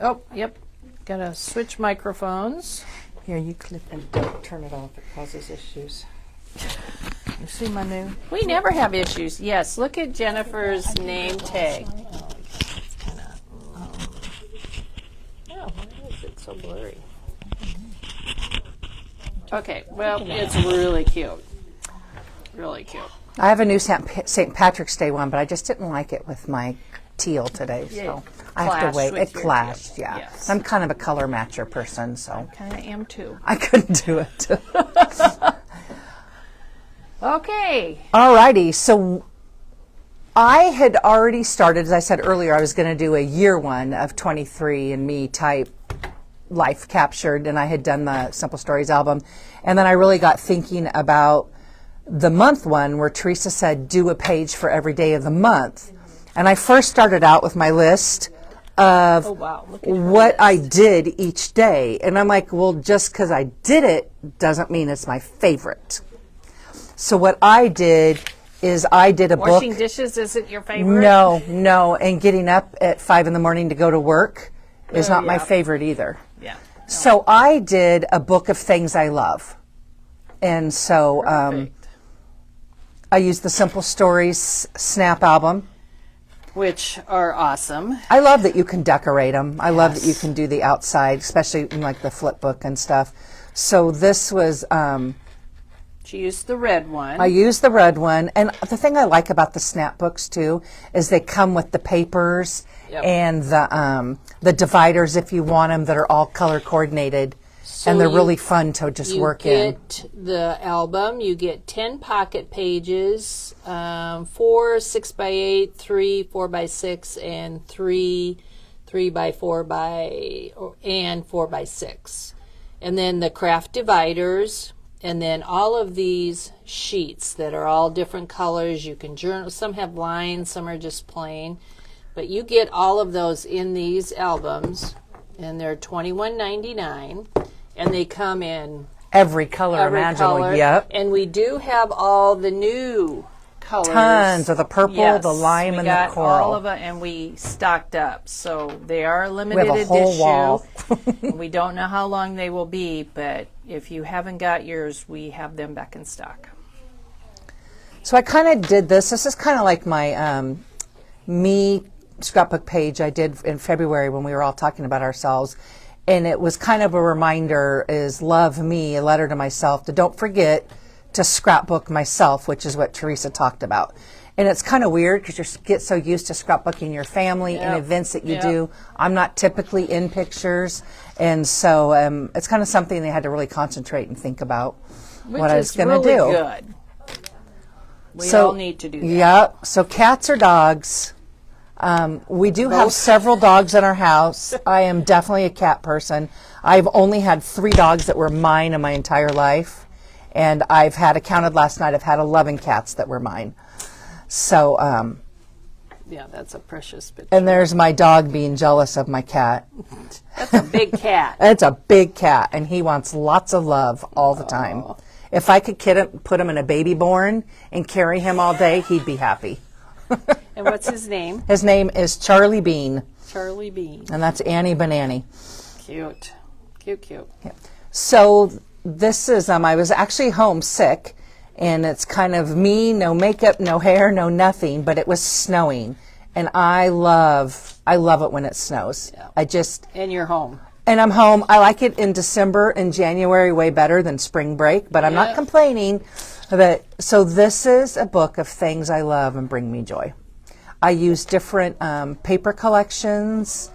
A: Oh, yep. Gotta switch microphones.
B: Here, you clip.
C: And don't turn it off, it causes issues.
B: You see my new?
A: We never have issues. Yes, look at Jennifer's name tag. Oh, why is it so blurry? Okay, well, it's really cute. Really cute.
D: I have a new St. Patrick's Day one, but I just didn't like it with my teal today, so I have
A: clashed
D: to wait.
A: with
D: It
A: your
D: clashed,
A: teal.
D: yeah.
A: Yes.
D: I'm kind of a color matcher person, so
A: Kind of am too.
D: I couldn't do it.
A: Okay.
D: Alrighty, so I had already started, as I said earlier, I was going to do a year one of 23andMe type life captured, and I had done the Simple Stories album. And then I really got thinking about the month one where Teresa said, do a page for every day of the month. And I first started out with my list of
A: Oh, wow. Look at her
D: what I did each day. And I'm like, well, just because I did it doesn't mean it's my favorite. So what I did is I did a
A: Washing
D: book.
A: dishes isn't your favorite?
D: No. And getting up at 5 a.m. to go to work is not my
A: yeah.
D: favorite either.
A: Yeah.
D: So I did a book of things I love. And so
A: Perfect.
D: I used the Simple Stories Snap album.
A: Which are awesome.
D: I love that you can decorate them. I love that you can do the outside, especially in like the flip book and stuff. So this was,
A: She used the red one.
D: I used the red one. And the thing I like about the Snap books too is they come with the papers
A: Yep.
D: and the dividers if you want them that are all color coordinated.
A: So
D: and they're
A: you-
D: really fun to just
A: you
D: work in.
A: get the album. You get 10 pocket pages, 4 6x8, 3 4x6, and 3 3x4 and 4x6, and then the craft dividers, and then all of these sheets that are all different colors. You can journal. Some have lines, some are just plain, but you get all of those in these albums, and they're $21.99. And they come in
D: Every color
A: every
D: imaginable.
A: color.
D: Yep.
A: And we do have all the new colors.
D: Tons of the purple,
A: Yes,
D: the lime,
A: we
D: and
A: got
D: the coral.
A: all of it, and we stocked up. So they are a
D: We
A: limited
D: have a whole
A: edition.
D: wall.
A: We don't know how long they will be, but if you haven't got yours, we have them back in stock.
D: So I kind of did this. This is kind of like my me scrapbook page I did in February when we were all talking about ourselves. And it was kind of a reminder is love me, a letter to myself, to don't forget to scrapbook myself, which is what Teresa talked about. And it's kind of weird because you get so used to scrapbooking your family and
A: Yep.
D: events that you
A: Yep.
D: do. I'm not typically in pictures. And so it's kind of something they had to really concentrate and think about
A: Which
D: what I was
A: is
D: going to
A: really
D: do.
A: good. We all need to do that.
D: Yep. So cats or dogs. We do have several dogs in our house. I am definitely a cat person. I've only had 3 dogs that were mine in my entire life. And I counted last night, I've had 11 cats that were mine. So,
A: Yeah, that's a precious picture.
D: and there's my dog being jealous of my cat.
A: That's a big cat.
D: It's a big cat, and he wants lots of love all the time. If I could put him in a baby born and carry him all day, he'd be happy.
A: And what's his name?
D: His name is Charlie Bean.
A: Charlie Bean.
D: And that's Annie Banani.
A: Cute. Cute, cute.
D: So this is, I was actually homesick, and it's kind of me, no makeup, no hair, no nothing, but it was snowing. And I love it when it snows.
A: Yeah. And you're home.
D: And I'm home. I like it in December and January way better than spring break, but I'm not complaining. But so this is a book of things I love and bring me joy. I use different paper collections.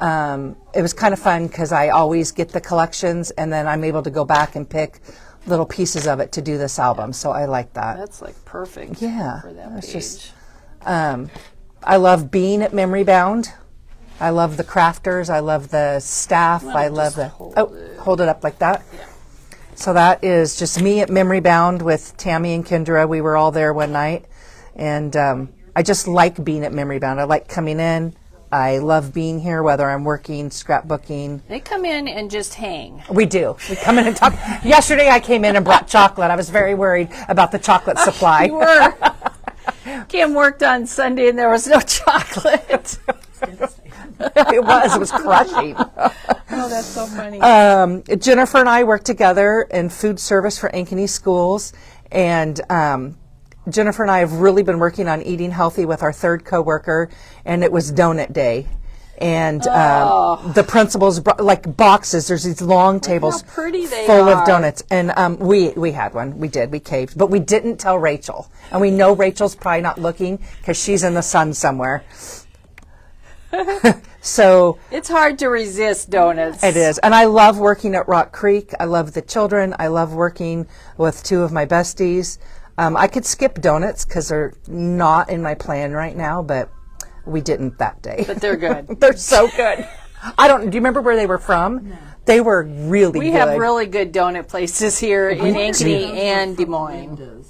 D: It was kind of fun because I always get the collections, and then I'm able to go back and pick little pieces of it to do this album. So I like that.
A: That's like perfect for that
D: it's
A: page.
D: just, I love being at Memory Bound. I love the crafters. I love the staff. I love the hold it up like that.
A: Yeah.
D: So that is just me at Memory Bound with Tammy and Kendra. We were all there one night, and I just like being at Memory Bound. I like coming in. I love being here, whether I'm working, scrapbooking.
A: They come in and just hang.
D: We do. We come in and talk. Yesterday I came in and brought chocolate. I was very worried about the chocolate supply.
A: You were. Kim worked on Sunday and there was no chocolate.
D: It was crushing.
A: Oh, that's so funny.
D: Jennifer and I work together in food service for Ankeny schools, and Jennifer and I have really been working on eating healthy with our third coworker, and it was donut day. And the principals brought like boxes. There's these long tables
A: how pretty they
D: full
A: are.
D: of donuts. And we had one. We did. We caved. But we didn't tell Rachel. And we know Rachel's probably not looking because she's in the sun somewhere. So
A: it's hard to resist donuts.
D: it is. And I love working at Rock Creek. I love the children. I love working with two of my besties. I could skip donuts because they're not in my plan right now, but we didn't that day.
A: But they're good.
D: They're so good. Do you remember where they were from? No. They were really good.
A: We have really good donut places here in Ankeny and Des Moines.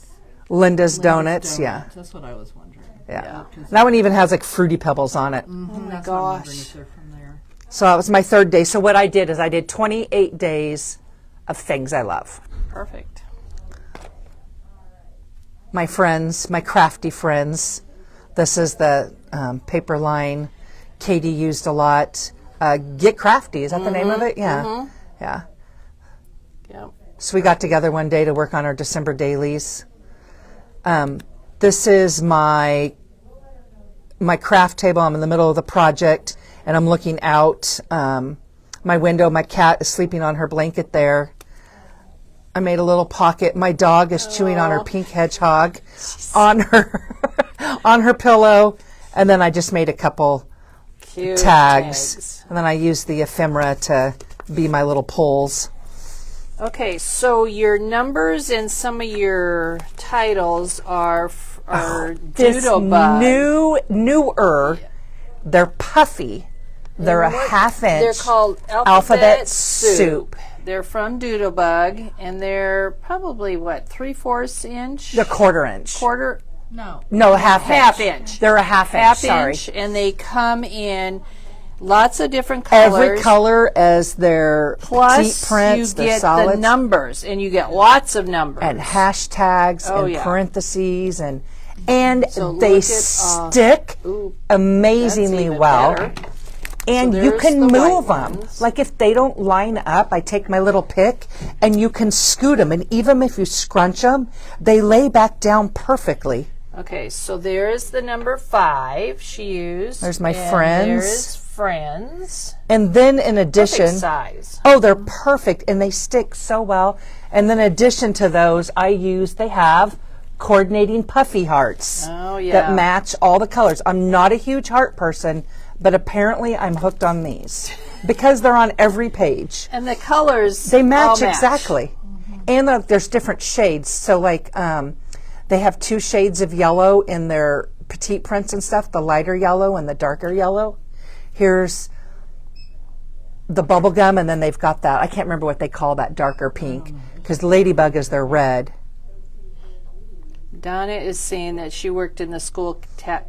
D: Linda's Donuts, yeah.
E: That's what I was wondering.
D: Yeah. That one even has like Fruity Pebbles on it.
A: Oh my
E: That's
A: gosh.
E: if they're from there.
D: So that was my third day. So what I did is I did 28 days of things I love.
A: Perfect.
D: My friends, my crafty friends. This is the paper line Katie used a lot. Get Crafty, is that the name of it? Yeah. Yeah.
A: Yeah.
D: So we got together one day to work on our December dailies. This is my craft table. I'm in the middle of the project, and I'm looking out my window. My cat is sleeping on her blanket there. I made a little pocket. My dog is chewing on her pink hedgehog on her pillow, and then I just made a couple
A: Cute
D: tags, and then I used the ephemera to be my little poles.
A: Okay, so your numbers and some of your titles are
D: This
A: Doodlebug.
D: newer. They're puffy. They're a half inch.
A: They're called
D: Alphabet Soup.
A: They're from Doodlebug, and they're probably, 3/4 inch?
D: The quarter inch. No, half
A: inch.
D: They're a half inch. Sorry.
A: And they come in lots of different colors.
D: Every color as their
A: Plus,
D: petite prints,
A: you
D: their
A: get
D: solids,
A: the numbers, and you get lots of numbers.
D: and hashtags and
A: yeah.
D: parentheses, and
A: So
D: they
A: look at,
D: stick
A: ooh,
D: amazingly
A: even
D: well.
A: better.
D: And
A: So
D: you
A: there's
D: can
A: the white
D: move them.
A: ones.
D: Like if they don't line up, I take my little pick and you can scoot them. And even if you scrunch them, they lay back down perfectly.
A: Okay, so there's the number 5 she used.
D: There's my
A: and
D: friends.
A: There's friends.
D: And then in addition,
A: Perfect size.
D: oh, they're perfect and they stick so well. And then in addition to those, they have coordinating puffy hearts
A: Oh, yeah.
D: that match all the colors. I'm not a huge heart person, but apparently I'm hooked on these because they're on every page.
A: And the colors
D: They
A: all
D: match exactly. And there's different shades. So like they have 2 shades of yellow in their petite prints and stuff, the lighter yellow and the darker yellow. Here's the bubble gum, and then they've got that, I can't remember what they call that darker pink, because Ladybug is their red.
A: Donna is saying that she worked in the school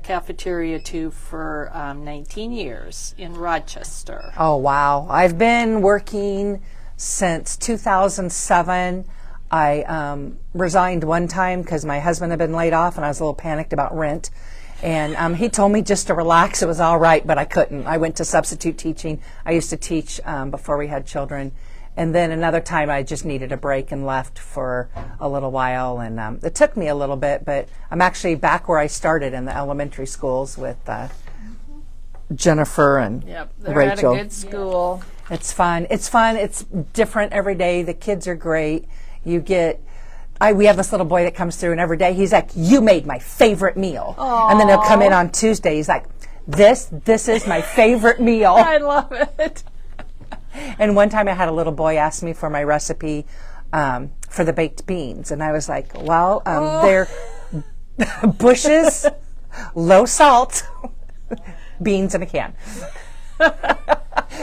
A: cafeteria too for 19 years in Rochester.
D: Oh, wow. I've been working since 2007. I resigned one time because my husband had been laid off and I was a little panicked about rent. And he told me just to relax. It was all right, but I couldn't. I went to substitute teaching. I used to teach before we had children. And then another time I just needed a break and left for a little while. And it took me a little bit, but I'm actually back where I started in the elementary schools with Jennifer and
A: They're
D: Rachel.
A: at a good school.
D: It's fun. It's fun. It's different every day. The kids are great. You get... we have this little boy that comes through, and every day he's like, "You made my favorite meal."
A: Aww.
D: And then he'll come in on Tuesday. He's like, this is my favorite meal.
A: I love it.
D: And one time I had a little boy ask me for my recipe for the baked beans. And I was like, well, they're bushes, low salt, beans in a can.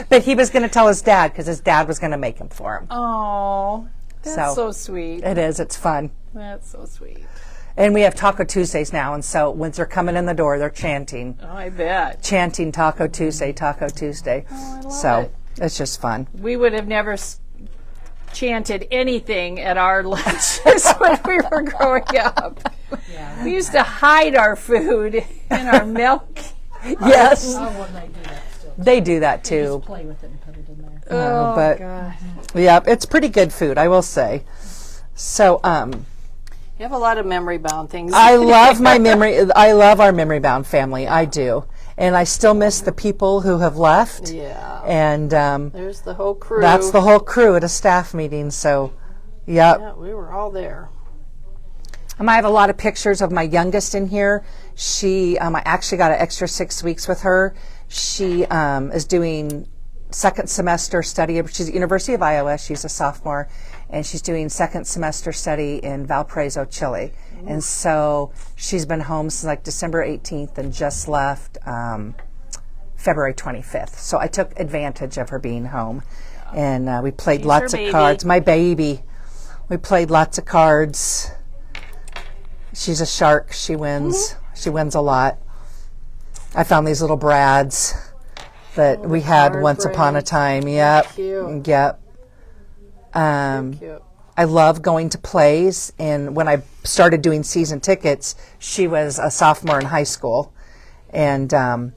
D: But he was going to tell his dad because his dad was going to make them for him.
A: Oh, that's so sweet.
D: It is. It's fun.
A: That's so sweet.
D: And we have Taco Tuesdays now, and so when they're coming in the door, they're chanting.
A: Oh, I bet.
D: Chanting Taco Tuesday, Taco Tuesday.
A: Oh, I love
D: so
A: it.
D: It's just fun.
A: We would have never chanted anything at our lunches when we were growing up.
C: Yeah.
A: We used to hide our food in our milk.
D: Yes.
E: Oh, well, they do that still.
D: They do that too.
E: Just play with it and put it in there.
A: Oh,
D: but
A: God.
D: yeah, it's pretty good food, I will say. So,
A: You have a lot of memory bound things.
D: I love my memory. I love our memory bound family. I do, and I still miss the people who have left.
A: Yeah.
D: And
A: There's the whole crew.
D: that's the whole crew at a staff meeting. So, yep.
A: Yeah, we were all there.
D: I have a lot of pictures of my youngest in here. She, I actually got an extra 6 weeks with her. She is doing second semester study. She's at University of Iowa. She's a sophomore, and she's doing second semester study in Valparaiso, Chile. And so she's been home since like December 18th and just left February 25th. So I took advantage of her being home, and we played
A: She's
D: lots
A: her
D: of
A: baby.
D: cards. My baby. We played lots of cards. She's a shark. She wins. She wins a lot. I found these little brads that we had
A: card
D: once upon a
A: braid.
D: time. Yep.
A: Cute.
D: Yep.
A: Cute.
D: I love going to plays, and when I started doing season tickets, she was a sophomore in high school, and so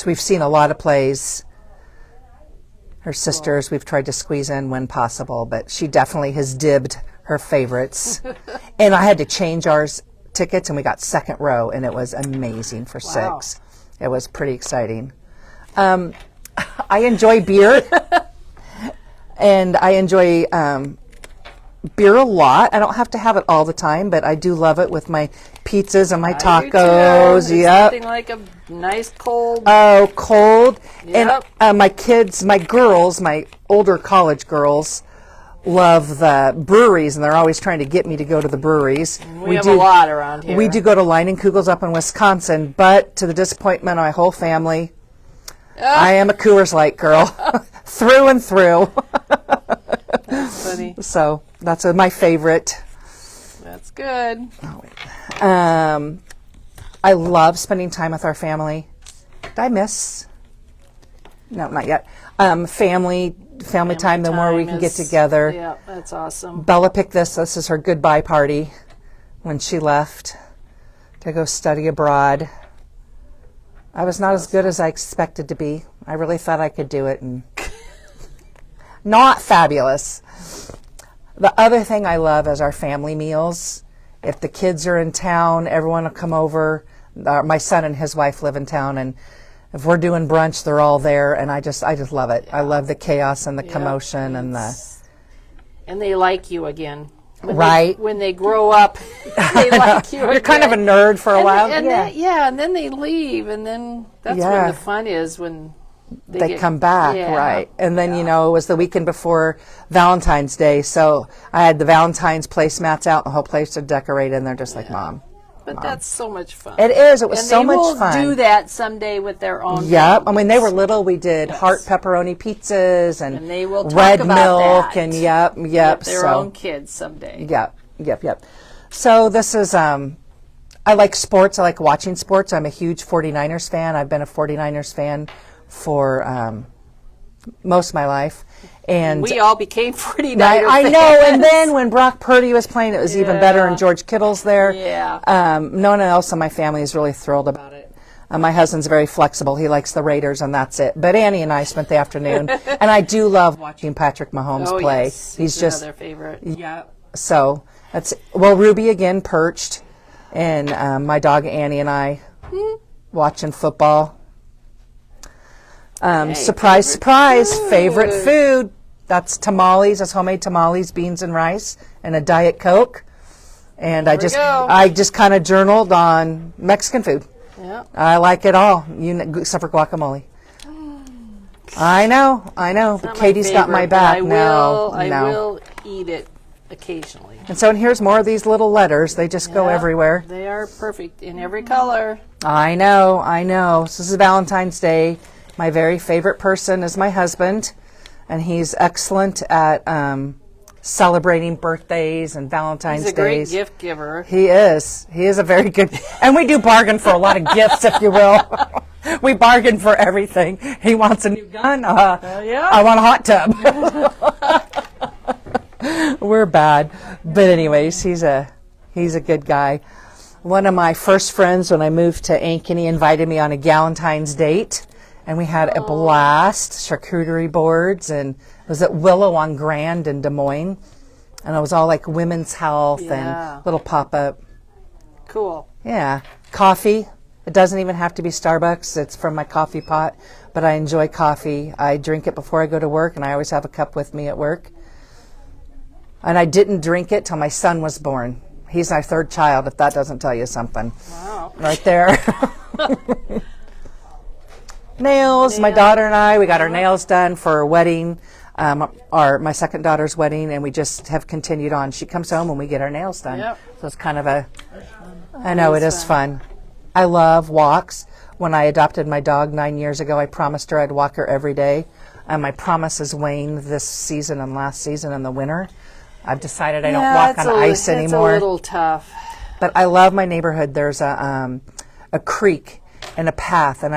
D: we've seen a lot of plays. Her sisters, we've tried to squeeze in when possible, but she definitely has dibbed her favorites. And I had to change ours tickets, and we got second row, and it was amazing for
A: Wow.
D: 6. It was pretty exciting. I enjoy beer, and I enjoy beer a lot. I don't have to have it all the time, but I do love it with my pizzas and my
A: I do
D: tacos.
A: too. It's
D: Yep.
A: Something like a nice cold.
D: Oh, cold.
A: Yep.
D: And my kids, my girls, my older college girls, love the breweries, and they're always trying to get me to go to the breweries.
A: we have a lot around here.
D: We do go to Leinenkugel's up in Wisconsin, but to the disappointment of my whole family, I am a Coors Light girl, through and through.
A: That's funny.
D: So that's my favorite.
A: That's good.
D: I love spending time with our family. Did I miss? No, not yet. Family time, the more we can get together.
A: Yeah, that's awesome.
D: Bella picked this. This is her goodbye party when she left to go study abroad. I was not as good as I expected to be. I really thought I could do it, and not fabulous. The other thing I love is our family meals. If the kids are in town, everyone will come over. My son and his wife live in town, and if we're doing brunch, they're all there, and I just love it. I love the chaos and the commotion and the...
A: And they like you again.
D: Right.
A: When they grow up, they like you again.
D: You're kind of a nerd for a while.
A: And then they leave, and then that's when
D: Yeah.
A: the fun is, when
D: they
A: get-
D: come back,
A: yeah.
D: right? And then, it was the weekend before Valentine's Day, so I had the Valentine's placemats out, and the whole place was decorated, and they're just like, Mom.
A: But that's so much fun.
D: It is. It was
A: and
D: so
A: they
D: much
A: will
D: fun.
A: do that someday with their own.
D: Yep. I mean, they were
A: families.
D: little. We did heart pepperoni pizzas and
A: they will talk
D: red
A: about
D: milk
A: that.
D: and yep.
A: With their
D: so,
A: own kids someday.
D: Yep. So this is, I like sports. I like watching sports. I'm a huge 49ers fan. I've been a 49ers fan for most of my life. And
A: We all became 49ers
D: I know,
A: fans.
D: and then when Brock Purdy was playing, it was even better, and George Kittle's there.
A: Yeah.
D: No one else in my family is really thrilled about it. My husband's very flexible. He likes the Raiders, and that's it. But Annie and I spent the afternoon, and I do love watching Patrick Mahomes
A: Oh,
D: play.
A: yes.
D: He's just
A: another favorite.
D: yeah. So that's Ruby again perched, and my dog Annie and I watching football. Surprise, surprise! Favorite food. That's tamales. That's homemade tamales, beans and rice, and a Diet Coke. And I just kind of journaled on Mexican food.
A: Yeah.
D: I like it all, except for guacamole. I know. But Katie's got my back.
A: I
D: No.
A: will eat it occasionally.
D: And so, and here's more of these little letters. They just go
A: Yeah,
D: everywhere.
A: They are perfect in every color.
D: I know. So this is Valentine's Day. My very favorite person is my husband, and he's excellent at celebrating birthdays and Valentine's
A: He's a great
D: days.
A: gift giver.
D: He is. He is a very good, and we do bargain for a lot of gifts, if you will. We bargain for everything. He wants a new gun.
A: Yeah.
D: I want a hot tub. We're bad, but anyways, he's a good guy. One of my first friends when I moved to Ankeny invited me on a Galentine's date, and we had a blast. Charcuterie boards, and it was at Willow on Grand in Des Moines, and it was all like women's health
A: Yeah.
D: and little pop-up.
A: Cool.
D: Yeah, coffee. It doesn't even have to be Starbucks. It's from my coffee pot, but I enjoy coffee. I drink it before I go to work, and I always have a cup with me at work. And I didn't drink it till my son was born. He's my third child, if that doesn't tell you something.
A: Wow.
D: Right there. Nails. My daughter and I, we got our nails done for a wedding, my second daughter's wedding, and we just have continued on. She comes home when we get our nails done.
A: Yep.
D: So it's kind of I know it is fun. I love walks. When I adopted my dog 9 years ago, I promised her I'd walk her every day. My promise has waned this season and last season in the winter. I've decided I don't walk on ice anymore.
A: It's a little tough.
D: But I love my neighborhood. There's a creek and a path, and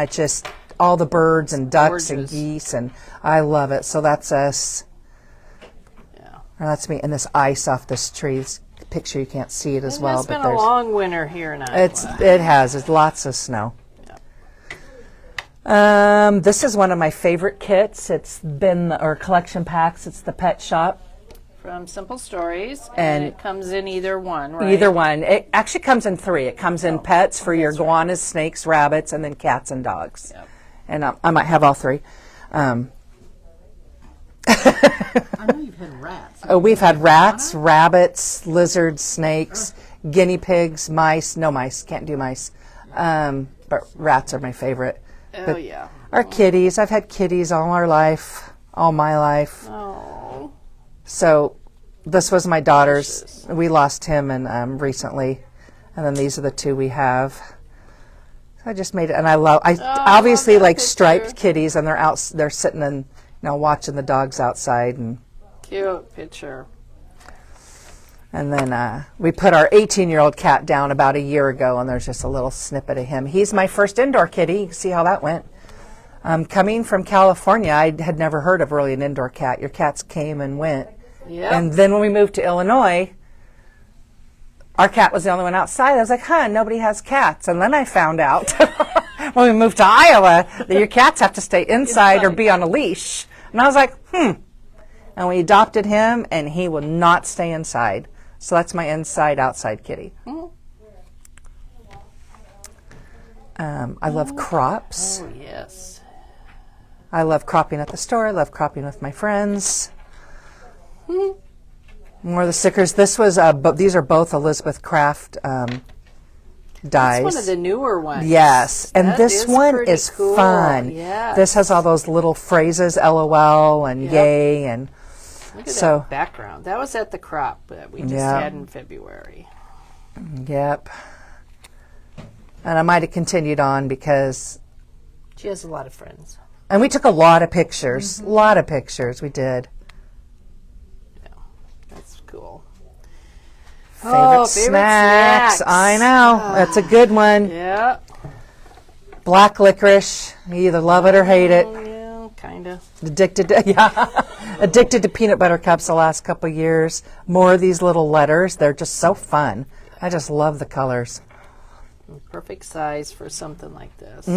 D: all the birds and ducks and
A: Gorgeous.
D: geese, and I love it. So that's us.
A: Yeah.
D: Or that's me. And this ice off this tree. This picture, you can't see it as well.
A: It's been a long winter here in Iowa.
D: It has. It's lots of snow. This is one of my favorite kits. It's been or collection packs. It's the Pet Shop.
A: From Simple Stories,
D: And-
A: and it comes in either one, right?
D: Either one. It actually comes in 3. It comes in pets for your iguanas, snakes, rabbits, and then cats and dogs.
A: Yep.
D: And I might have all 3.
E: I know you've had rats.
D: We've had rats, rabbits, lizards, snakes, guinea pigs, mice. No mice. Can't do mice. But rats are my favorite.
A: Oh, yeah.
D: Our kitties. I've had kitties all my life.
A: Oh.
D: So this was my daughter's. We lost him and recently. And then these are the 2 we have. I just made it, and I obviously
A: that
D: like
A: picture.
D: striped kitties, and they're sitting and watching the dogs outside, and
A: Cute picture.
D: then we put our 18-year-old cat down about a year ago, and there's just a little snippet of him. He's my first indoor kitty. You can see how that went. Coming from California, I had never heard of really an indoor cat. Your cats came and went,
A: Yep.
D: and then when we moved to Illinois, our cat was the only one outside. I was like, nobody has cats. And then I found out when we moved to Iowa that your cats have to stay inside or be on a leash. And I was like, And we adopted him, and he will not stay inside. So that's my inside-outside kitty. I love crops.
A: Oh, yes.
D: I love cropping at the store. I love cropping with my friends. More of the stickers. This was, these are both Elizabeth Craft dyes.
A: It's one of the newer ones.
D: Yes, and
A: That
D: this
A: is
D: one
A: pretty
D: is
A: cool.
D: fun.
A: Yes.
D: This has all those little phrases, LOL and yay, and
A: Look at
D: so-
A: that background. That was at the crop that we just
D: Yeah.
A: had in February.
D: yep. And I might have continued on because,
A: She has a lot of friends.
D: and we took a lot of pictures. A lot of pictures. We did.
A: That's cool.
D: Favorite
A: favorite
D: snacks.
A: snacks.
D: I know. That's a good one.
A: Yeah.
D: Black licorice. You either love it or hate it.
A: Yeah, kind of.
D: Addicted to peanut butter cups the last couple of years. More of these little letters. They're just so fun. I just love the colors.
A: Perfect size for something like this.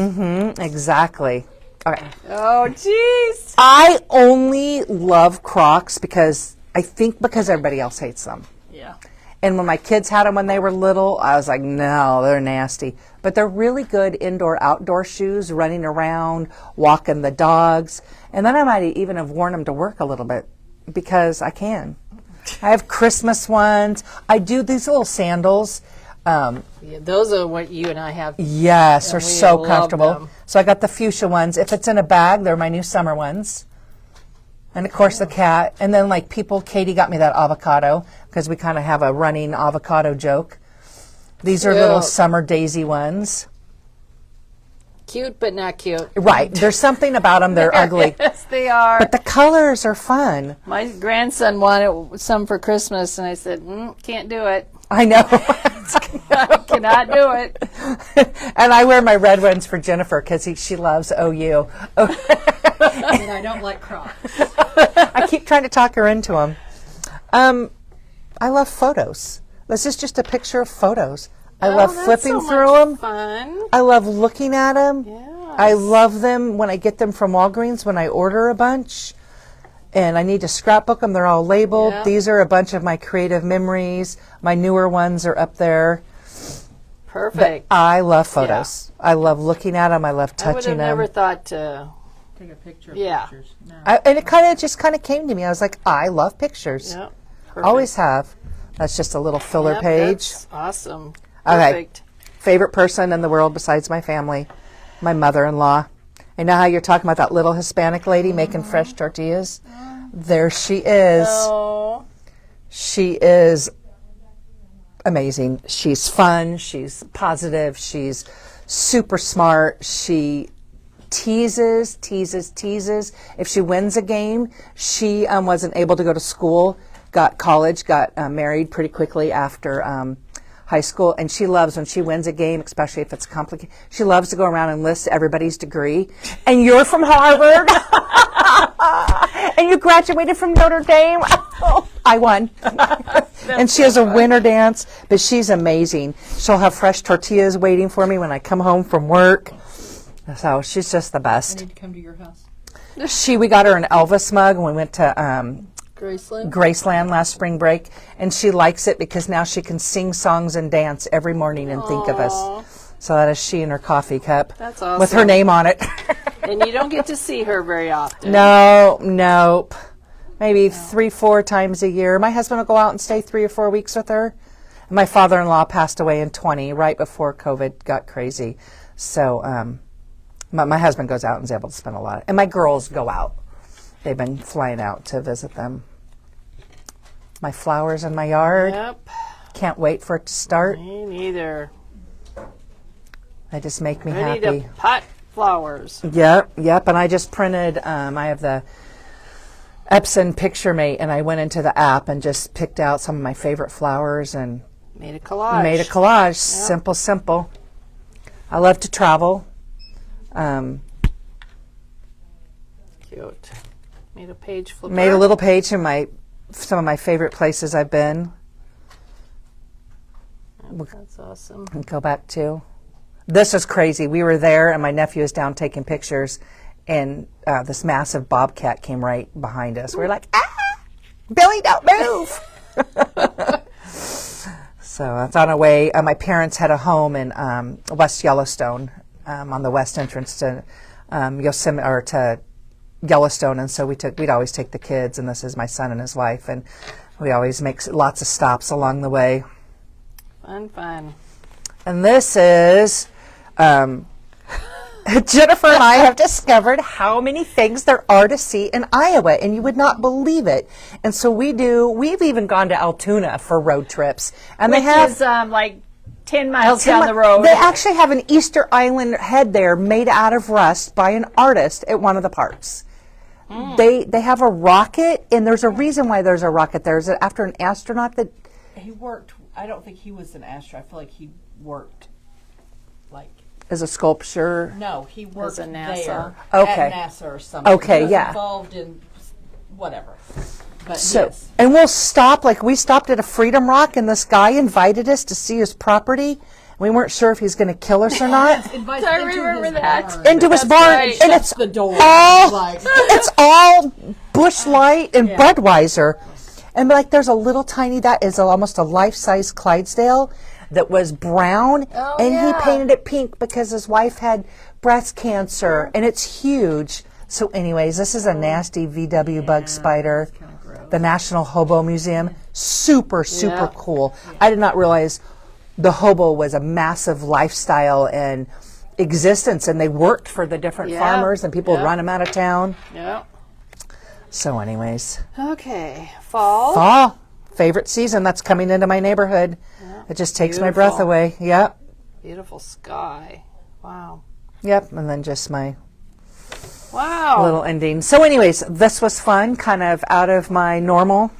D: Exactly. Okay.
A: Oh, jeez.
D: I only love Crocs because everybody else hates them.
A: Yeah.
D: And when my kids had them when they were little, I was like, no, they're nasty. But they're really good indoor-outdoor shoes, running around, walking the dogs. And then I might even have worn them to work a little bit because I can. I have Christmas ones. I do these little sandals.
A: Yeah, those are what you and I have.
D: Yes, they're
A: we
D: so
A: love
D: comfortable.
A: them.
D: So I got the fuchsia ones. If it's in a bag, they're my new summer ones. And of course the cat. And then Katie got me that avocado because we kind of have a running avocado joke. These are little
A: Cute.
D: summer daisy ones.
A: Cute, but not cute.
D: Right. There's something about them. They're ugly.
A: Yes, they are.
D: But the colors are fun.
A: My grandson wanted some for Christmas, and I said, can't do it.
D: I know.
A: I cannot do it.
D: And I wear my red ones for Jennifer because she loves OU.
E: And I don't like Crocs.
D: I keep trying to talk her into them. I love photos. This is just a picture of photos. I love
A: that's
D: flipping
A: so
D: through
A: much
D: them.
A: Fun.
D: I love looking at them.
A: Yes.
D: I love them when I get them from Walgreens when I order a bunch. And I need to scrapbook them. They're all labeled.
A: Yep.
D: These are a bunch of my creative memories. My newer ones are up there.
A: Perfect.
D: I love photos. I love looking at them. I love
A: I would
D: touching
A: have
D: them.
A: never thought to.
E: Take a picture of
A: Yeah.
E: pictures. No.
D: And it kind of came to me. I was like, I love pictures.
A: Yep. Perfect.
D: Always have. That's just a little filler
A: Yep,
D: page.
A: That's awesome.
D: Okay.
A: Perfect.
D: Favorite person in the world besides my family, my mother-in-law. And now how you're talking about that little Hispanic lady making fresh tortillas. There she is.
A: Oh.
D: She is amazing. She's fun. She's positive. She's super smart. She teases. If she wins a game, she wasn't able to go to school, got married pretty quickly after high school, and she loves when she wins a game, especially if it's complicated. She loves to go around and list everybody's degree. And you're from Harvard, and you graduated from Notre Dame. I won. And she has a winter dance, but she's amazing. She'll have fresh tortillas waiting for me when I come home from work. So she's just the
E: I
D: best.
E: need to come to your house.
D: We got her an Elvis mug when we went to
A: Graceland.
D: Graceland last spring break, and she likes it because now she can sing songs and dance every morning and think of us. So that is she in her coffee cup.
A: That's
D: with her
A: awesome.
D: name on it.
A: And you don't get to see her very often.
D: Nope. Maybe 3-4 times a year. My husband will go out and stay 3 or 4 weeks with her. And my father-in-law passed away in 20, right before COVID got crazy. So my husband goes out and is able to spend a lot. And my girls go out. They've been flying out to visit them. My flowers in my yard.
A: Yep.
D: Can't wait for it to start.
A: Me neither.
D: They just make me
A: Ready
D: happy.
A: to pot flowers.
D: Yep. And I just printed, I have the Epson Picture Mate, and I went into the app and just picked out some of my favorite flowers and
A: Made a collage.
D: made a collage. Simple. I love to travel.
A: Cute. Made a page flipper.
D: Made a little page in some of my favorite places I've been.
A: That's awesome.
D: And go back to. This is crazy. We were there, and my nephew was down taking pictures, and this massive bobcat came right behind us. We were like, Billy, don't move. So it's on our way. My parents had a home in West Yellowstone, on the west entrance to Yosemite or to Yellowstone, and so we'd always take the kids, and this is my son and his wife, and we always make lots of stops along the way.
A: Fun.
D: And this is Jennifer and I have discovered how many things there are to see in Iowa, and you would not believe it. And so we've even gone to Altoona for road trips, and they have
A: Which is like 10 miles down the road.
D: They actually have an Easter Island head there made out of rust by an artist at one of the parks. They have a rocket, and there's a reason why there's a rocket there. Is it after an astronaut that
E: He worked. I don't think he was an astronaut. I feel like he worked. Like
D: is a sculpture?
E: no, he worked
A: a NASA.
E: there
D: Okay.
E: at NASA or something.
D: Okay,
E: he was
D: yeah.
E: Involved in whatever. But
D: So,
E: yes.
D: and we'll stop, we stopped at a Freedom Rock, and this guy invited us to see his property, We weren't sure if he was going to kill us or not.
A: I remember that.
D: Into his barn,
A: right.
D: and it's
E: the door.
D: all it's all Bush Light and Budweiser, and like there's a little tiny that is almost a life-size Clydesdale that was brown, and he painted it pink because his wife had breast cancer, and it's huge. So, anyways, this is a nasty VW bug spider. The National Hobo Museum, super cool. I did not realize the hobo was a massive lifestyle and existence, and they worked for the different farmers, and people would run them out of town.
A: Yeah.
D: So anyways.
A: Okay. Fall.
D: Fall. Favorite season that's coming into my neighborhood. It just takes my breath away. Yep.
A: Beautiful sky. Wow.
D: Yep. And then just my
A: Wow.
D: little ending. So anyways, this was fun, kind of out of my normal.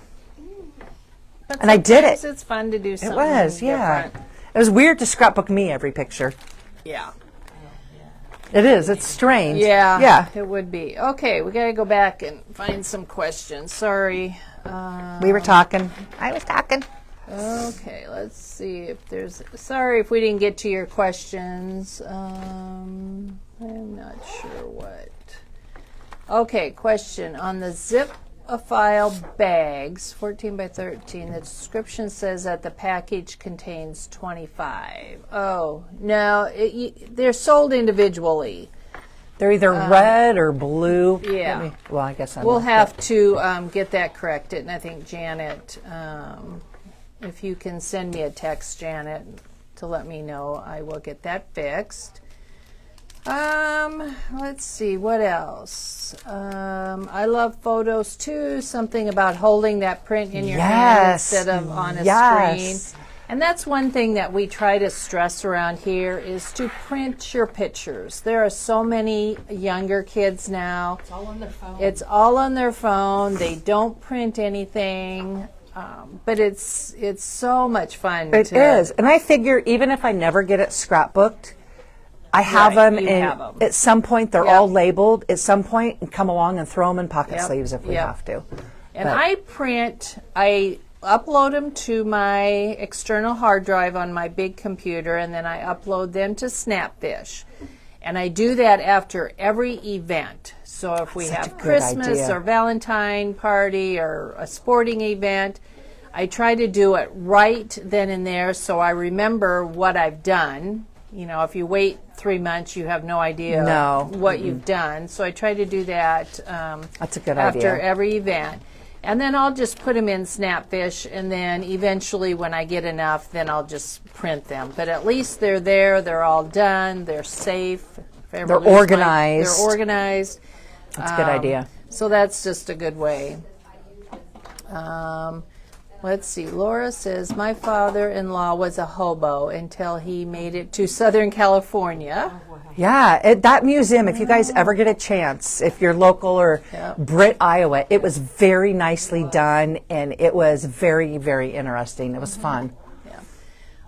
A: But
D: And I did it.
A: sometimes It's fun to do
D: It
A: something
D: was, yeah.
A: different.
D: It was weird to scrapbook me every picture.
A: Yeah.
D: It is. It's strange.
A: Yeah.
D: Yeah.
A: It would be. Okay, we got to go back and find some questions. Sorry.
D: We were talking. I was talking.
A: Okay, let's see if there's. Sorry if we didn't get to your questions. I'm not sure what. Okay, question on the zip-a-file bags, 14 by 13. The description says that the package contains 25. Oh no, they're sold individually.
D: They're either red or blue.
A: Yeah.
D: Well, I guess I'm
A: We'll
D: not-
A: have to get that corrected, and I think Janet, if you can send me a text, Janet, to let me know, I will get that fixed. Let's see, what else? I love photos too. Something about holding that print in your hand
D: Yes.
A: instead of on a
D: Yes.
A: screen. And that's one thing that we try to stress around here is to print your pictures. There are so many younger kids now.
E: It's all on their phone.
A: It's all on their phone. They don't print anything, but it's so much fun.
D: It is. And I figure even if I never get it scrapbooked, I have
A: Right,
D: them,
A: you
D: and
A: have 'em.
D: at some point they're
A: Yep.
D: all labeled. At some point, and come along and throw them in pocket
A: Yep,
D: sleeves if we
A: yep.
D: have to.
A: And
D: But-
A: I upload them to my external hard drive on my big computer, and then I upload them to Snapfish. And I do that after every event. So if we
D: Such a
A: have
D: good
A: Christmas
D: idea.
A: or Valentine party or a sporting event, I try to do it right then and there so I remember what I've done. You know, if you wait 3 months, you have no idea
D: No.
A: what you've done. So I try to do that
D: That's a good
A: after
D: idea.
A: every event. And then I'll just put them in Snapfish, and then eventually when I get enough, then I'll just print them. But at least they're there, they're all done, they're safe. If I ever
D: They're
A: lose my-
D: organized.
A: They're organized.
D: That's a good idea.
A: So that's just a good way. Let's see. Laura says, my father-in-law was a hobo until he made it to Southern California.
D: Yeah, that museum, if you guys ever get a chance, if you're local or Britt, Iowa, it was very nicely done, and it was very, very interesting. It was fun.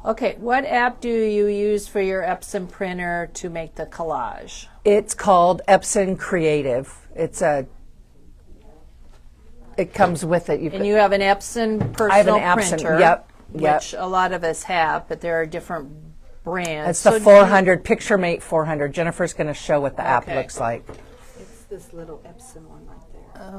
A: Okay, what app do you use for your Epson printer to make the collage?
D: It's called Epson Creative. It comes with it.
A: And you have an Epson
D: I have an
A: personal
D: Epson,
A: printer,
D: yep.
A: which a lot of us have, but there are different brands.
D: It's the
A: So do
D: 400, PictureMate 400. Jennifer's going to show what the app
A: Okay.
D: looks like.
E: It's this little Epson one right there.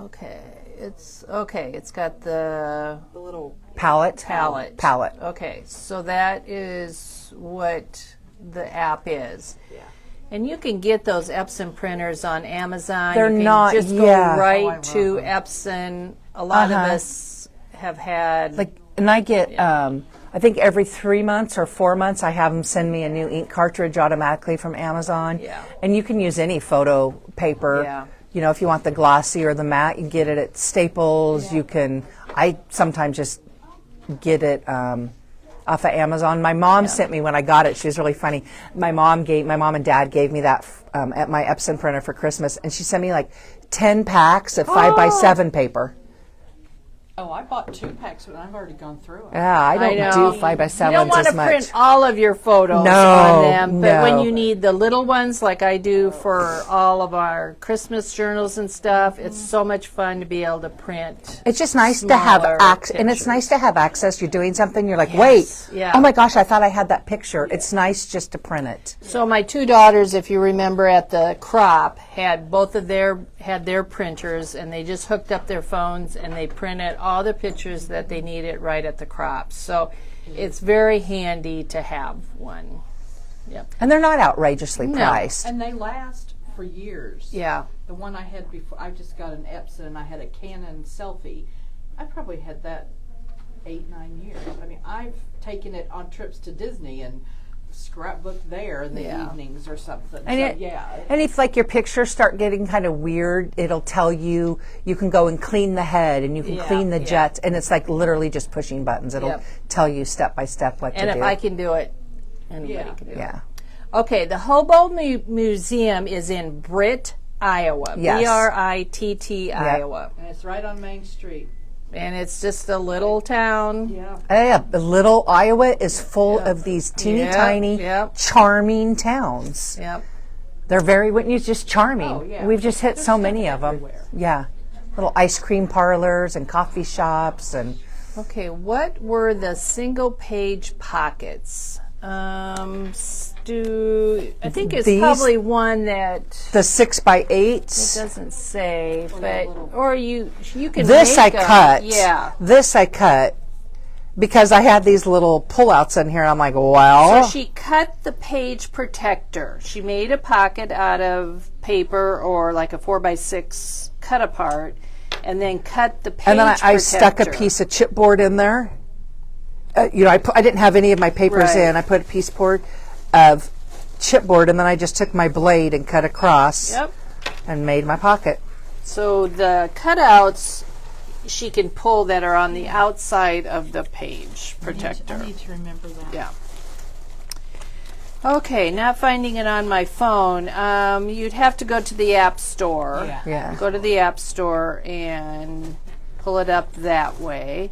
A: Okay, it's got the
E: The little
D: Palette.
A: palette.
D: Palette.
A: Okay, so that is what the app is.
E: Yeah.
A: And you can get those Epson printers on Amazon.
D: They're
A: you can
D: not-
A: just
D: yeah.
A: go right
E: Oh, I
A: to
E: love
A: Epson. A lot of
D: Uh-huh.
A: us have had
D: And I get, I think every 3 months or 4 months, I have them send me a new ink cartridge automatically from Amazon.
A: Yeah.
D: And you can use any photo paper.
A: Yeah.
D: You know, if you want the glossy or the matte, you can get it at Staples. You can, I sometimes just get it off of Amazon. My mom sent me when I got it. She was really funny. My mom and dad gave me that at my Epson printer for Christmas, and she sent me like 10 packs of 5x7 paper.
E: Oh, I bought 2 packs, but I've already gone through them.
D: Yeah, I don't
A: know.
D: do 5x7s
A: You don't want
D: as
A: to
D: much.
A: print all of your photos
D: No,
A: on them, but when
D: no.
A: you need the little ones, like I do for all of our Christmas journals and stuff, it's so much fun to be able to print.
D: It's just nice to have
A: smaller
D: access, and it's
A: pictures.
D: nice to have access. You're doing something, you're like,
A: Yes,
D: wait,
A: yeah.
D: oh my gosh, I thought I had that picture. It's nice just to print it.
A: So my 2 daughters, if you remember at the crop, had their printers, and they just hooked up their phones and they printed all the pictures that they needed right at the crop. So it's very handy to have one. Yep.
D: And they're not outrageously priced.
E: And they last for years.
A: Yeah.
E: The one I had before, I just got an Epson, and I had a Canon selfie. I probably had that 8, 9 years. I mean, I've taken it on trips to Disney and scrapbook there in the evenings or something.
D: And
E: So,
D: and if like your pictures start getting kind of weird, it'll tell you can go and clean the head and you can clean the jets, and it's like literally just pushing buttons. It'll tell you step by step what
A: And
D: to do.
A: if I can do it, anybody can do it.
D: Yeah.
A: Okay, the Hobo Museum is in Britt, Iowa.
D: Yes.
A: Britt, Iowa.
E: and it's right on Main Street.
A: And it's just a little town.
E: Yeah.
D: Yeah, the little Iowa is full of these teeny
A: Yep,
D: tiny,
A: yep.
D: charming towns.
A: Yep.
D: They're very, Whitney's just charming.
E: Oh, yeah.
D: We've just hit
E: There's
D: so
E: stuff
D: many of them.
E: everywhere.
D: Yeah. Little ice cream parlors and coffee shops and
A: Okay, what were the single page pockets? I think it's
D: These?
A: probably one that
D: the 6x8s.
A: doesn't say, but or you can
D: This I
A: make 'em.
D: cut.
A: Yeah.
D: This I cut because I had these little pullouts in here. I'm like,
A: So
D: well,
A: she cut the page protector. She made a pocket out of paper or like a 4x6 cut apart, and then cut the page
D: and then I
A: protector.
D: stuck a piece of chipboard in there. I didn't have any of my papers
A: Right.
D: in. I put a piece board of chipboard, and then I just took my blade and cut across
A: Yep.
D: and made my pocket.
A: So the cutouts she can pull that are on the outside of the page protector.
E: I need to remember that.
A: Yeah. Okay, not finding it on my phone. You'd have to go to the App Store.
E: Yeah.
D: Yeah.
A: Go to the App Store and pull it up that way.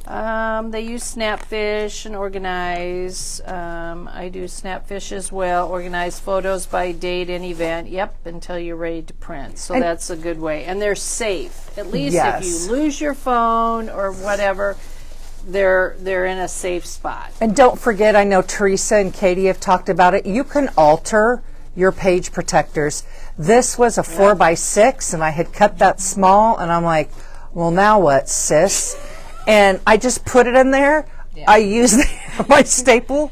A: They use Snapfish and Organize. I do Snapfish as well. Organize photos by date and event. Yep, until you're ready to print. So
D: And-
A: that's a good way. And they're safe. At least
D: Yes.
A: if you lose your phone or whatever, they're in a safe spot.
D: And don't forget, I know Teresa and Katie have talked about it. You can alter your page protectors. This was a 4x6, and I had cut that small, and I'm like, well, now what, sis? And I just put it in there. I used my stapler,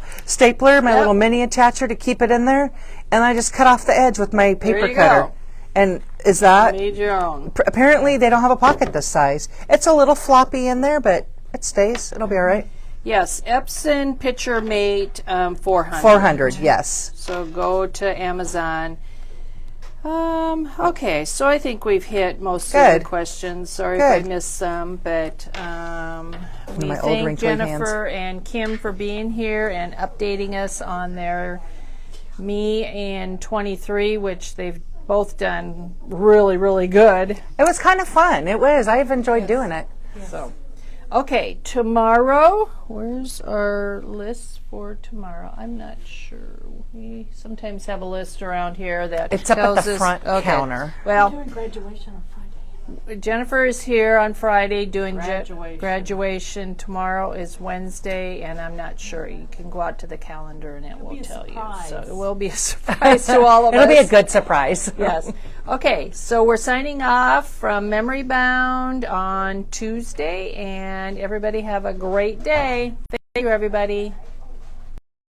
D: my little mini attacher to keep it in there, and I just cut off the edge with my paper
A: you
D: cutter.
A: go.
D: And is that
A: Made your own.
D: apparently they don't have a pocket this size? It's a little floppy in there, but it stays. It'll be all right.
A: Yes, Epson Picture Mate 400.
D: 400, yes.
A: So go to Amazon. Okay, so I think we've hit most of
D: Good.
A: the questions. Sorry if I
D: Good.
A: missed some, but we
D: my old
A: thank
D: wrinkly
A: Jennifer and Kim for being here and updating us on their Me and 23, which they've both done really, really good.
D: It was kind of fun. It was. I've enjoyed doing it.
A: So, okay, tomorrow, where's our list for tomorrow? I'm not sure. We sometimes have a list around here that
D: It's up at
A: tells
D: the
A: us-
D: front
A: okay.
D: counter.
A: Well,
E: Doing graduation on Friday.
A: Jennifer is here on Friday doing
E: Graduation.
A: graduation. Tomorrow is Wednesday, and I'm not sure. You can go out to the calendar and it will
E: be a
A: tell you.
E: surprise.
A: So it will be a surprise to all of us.
D: It'll be a good surprise.
A: Yes. Okay, so we're signing off from Memory Bound on Tuesday, and everybody have a great day. Thank you, everybody.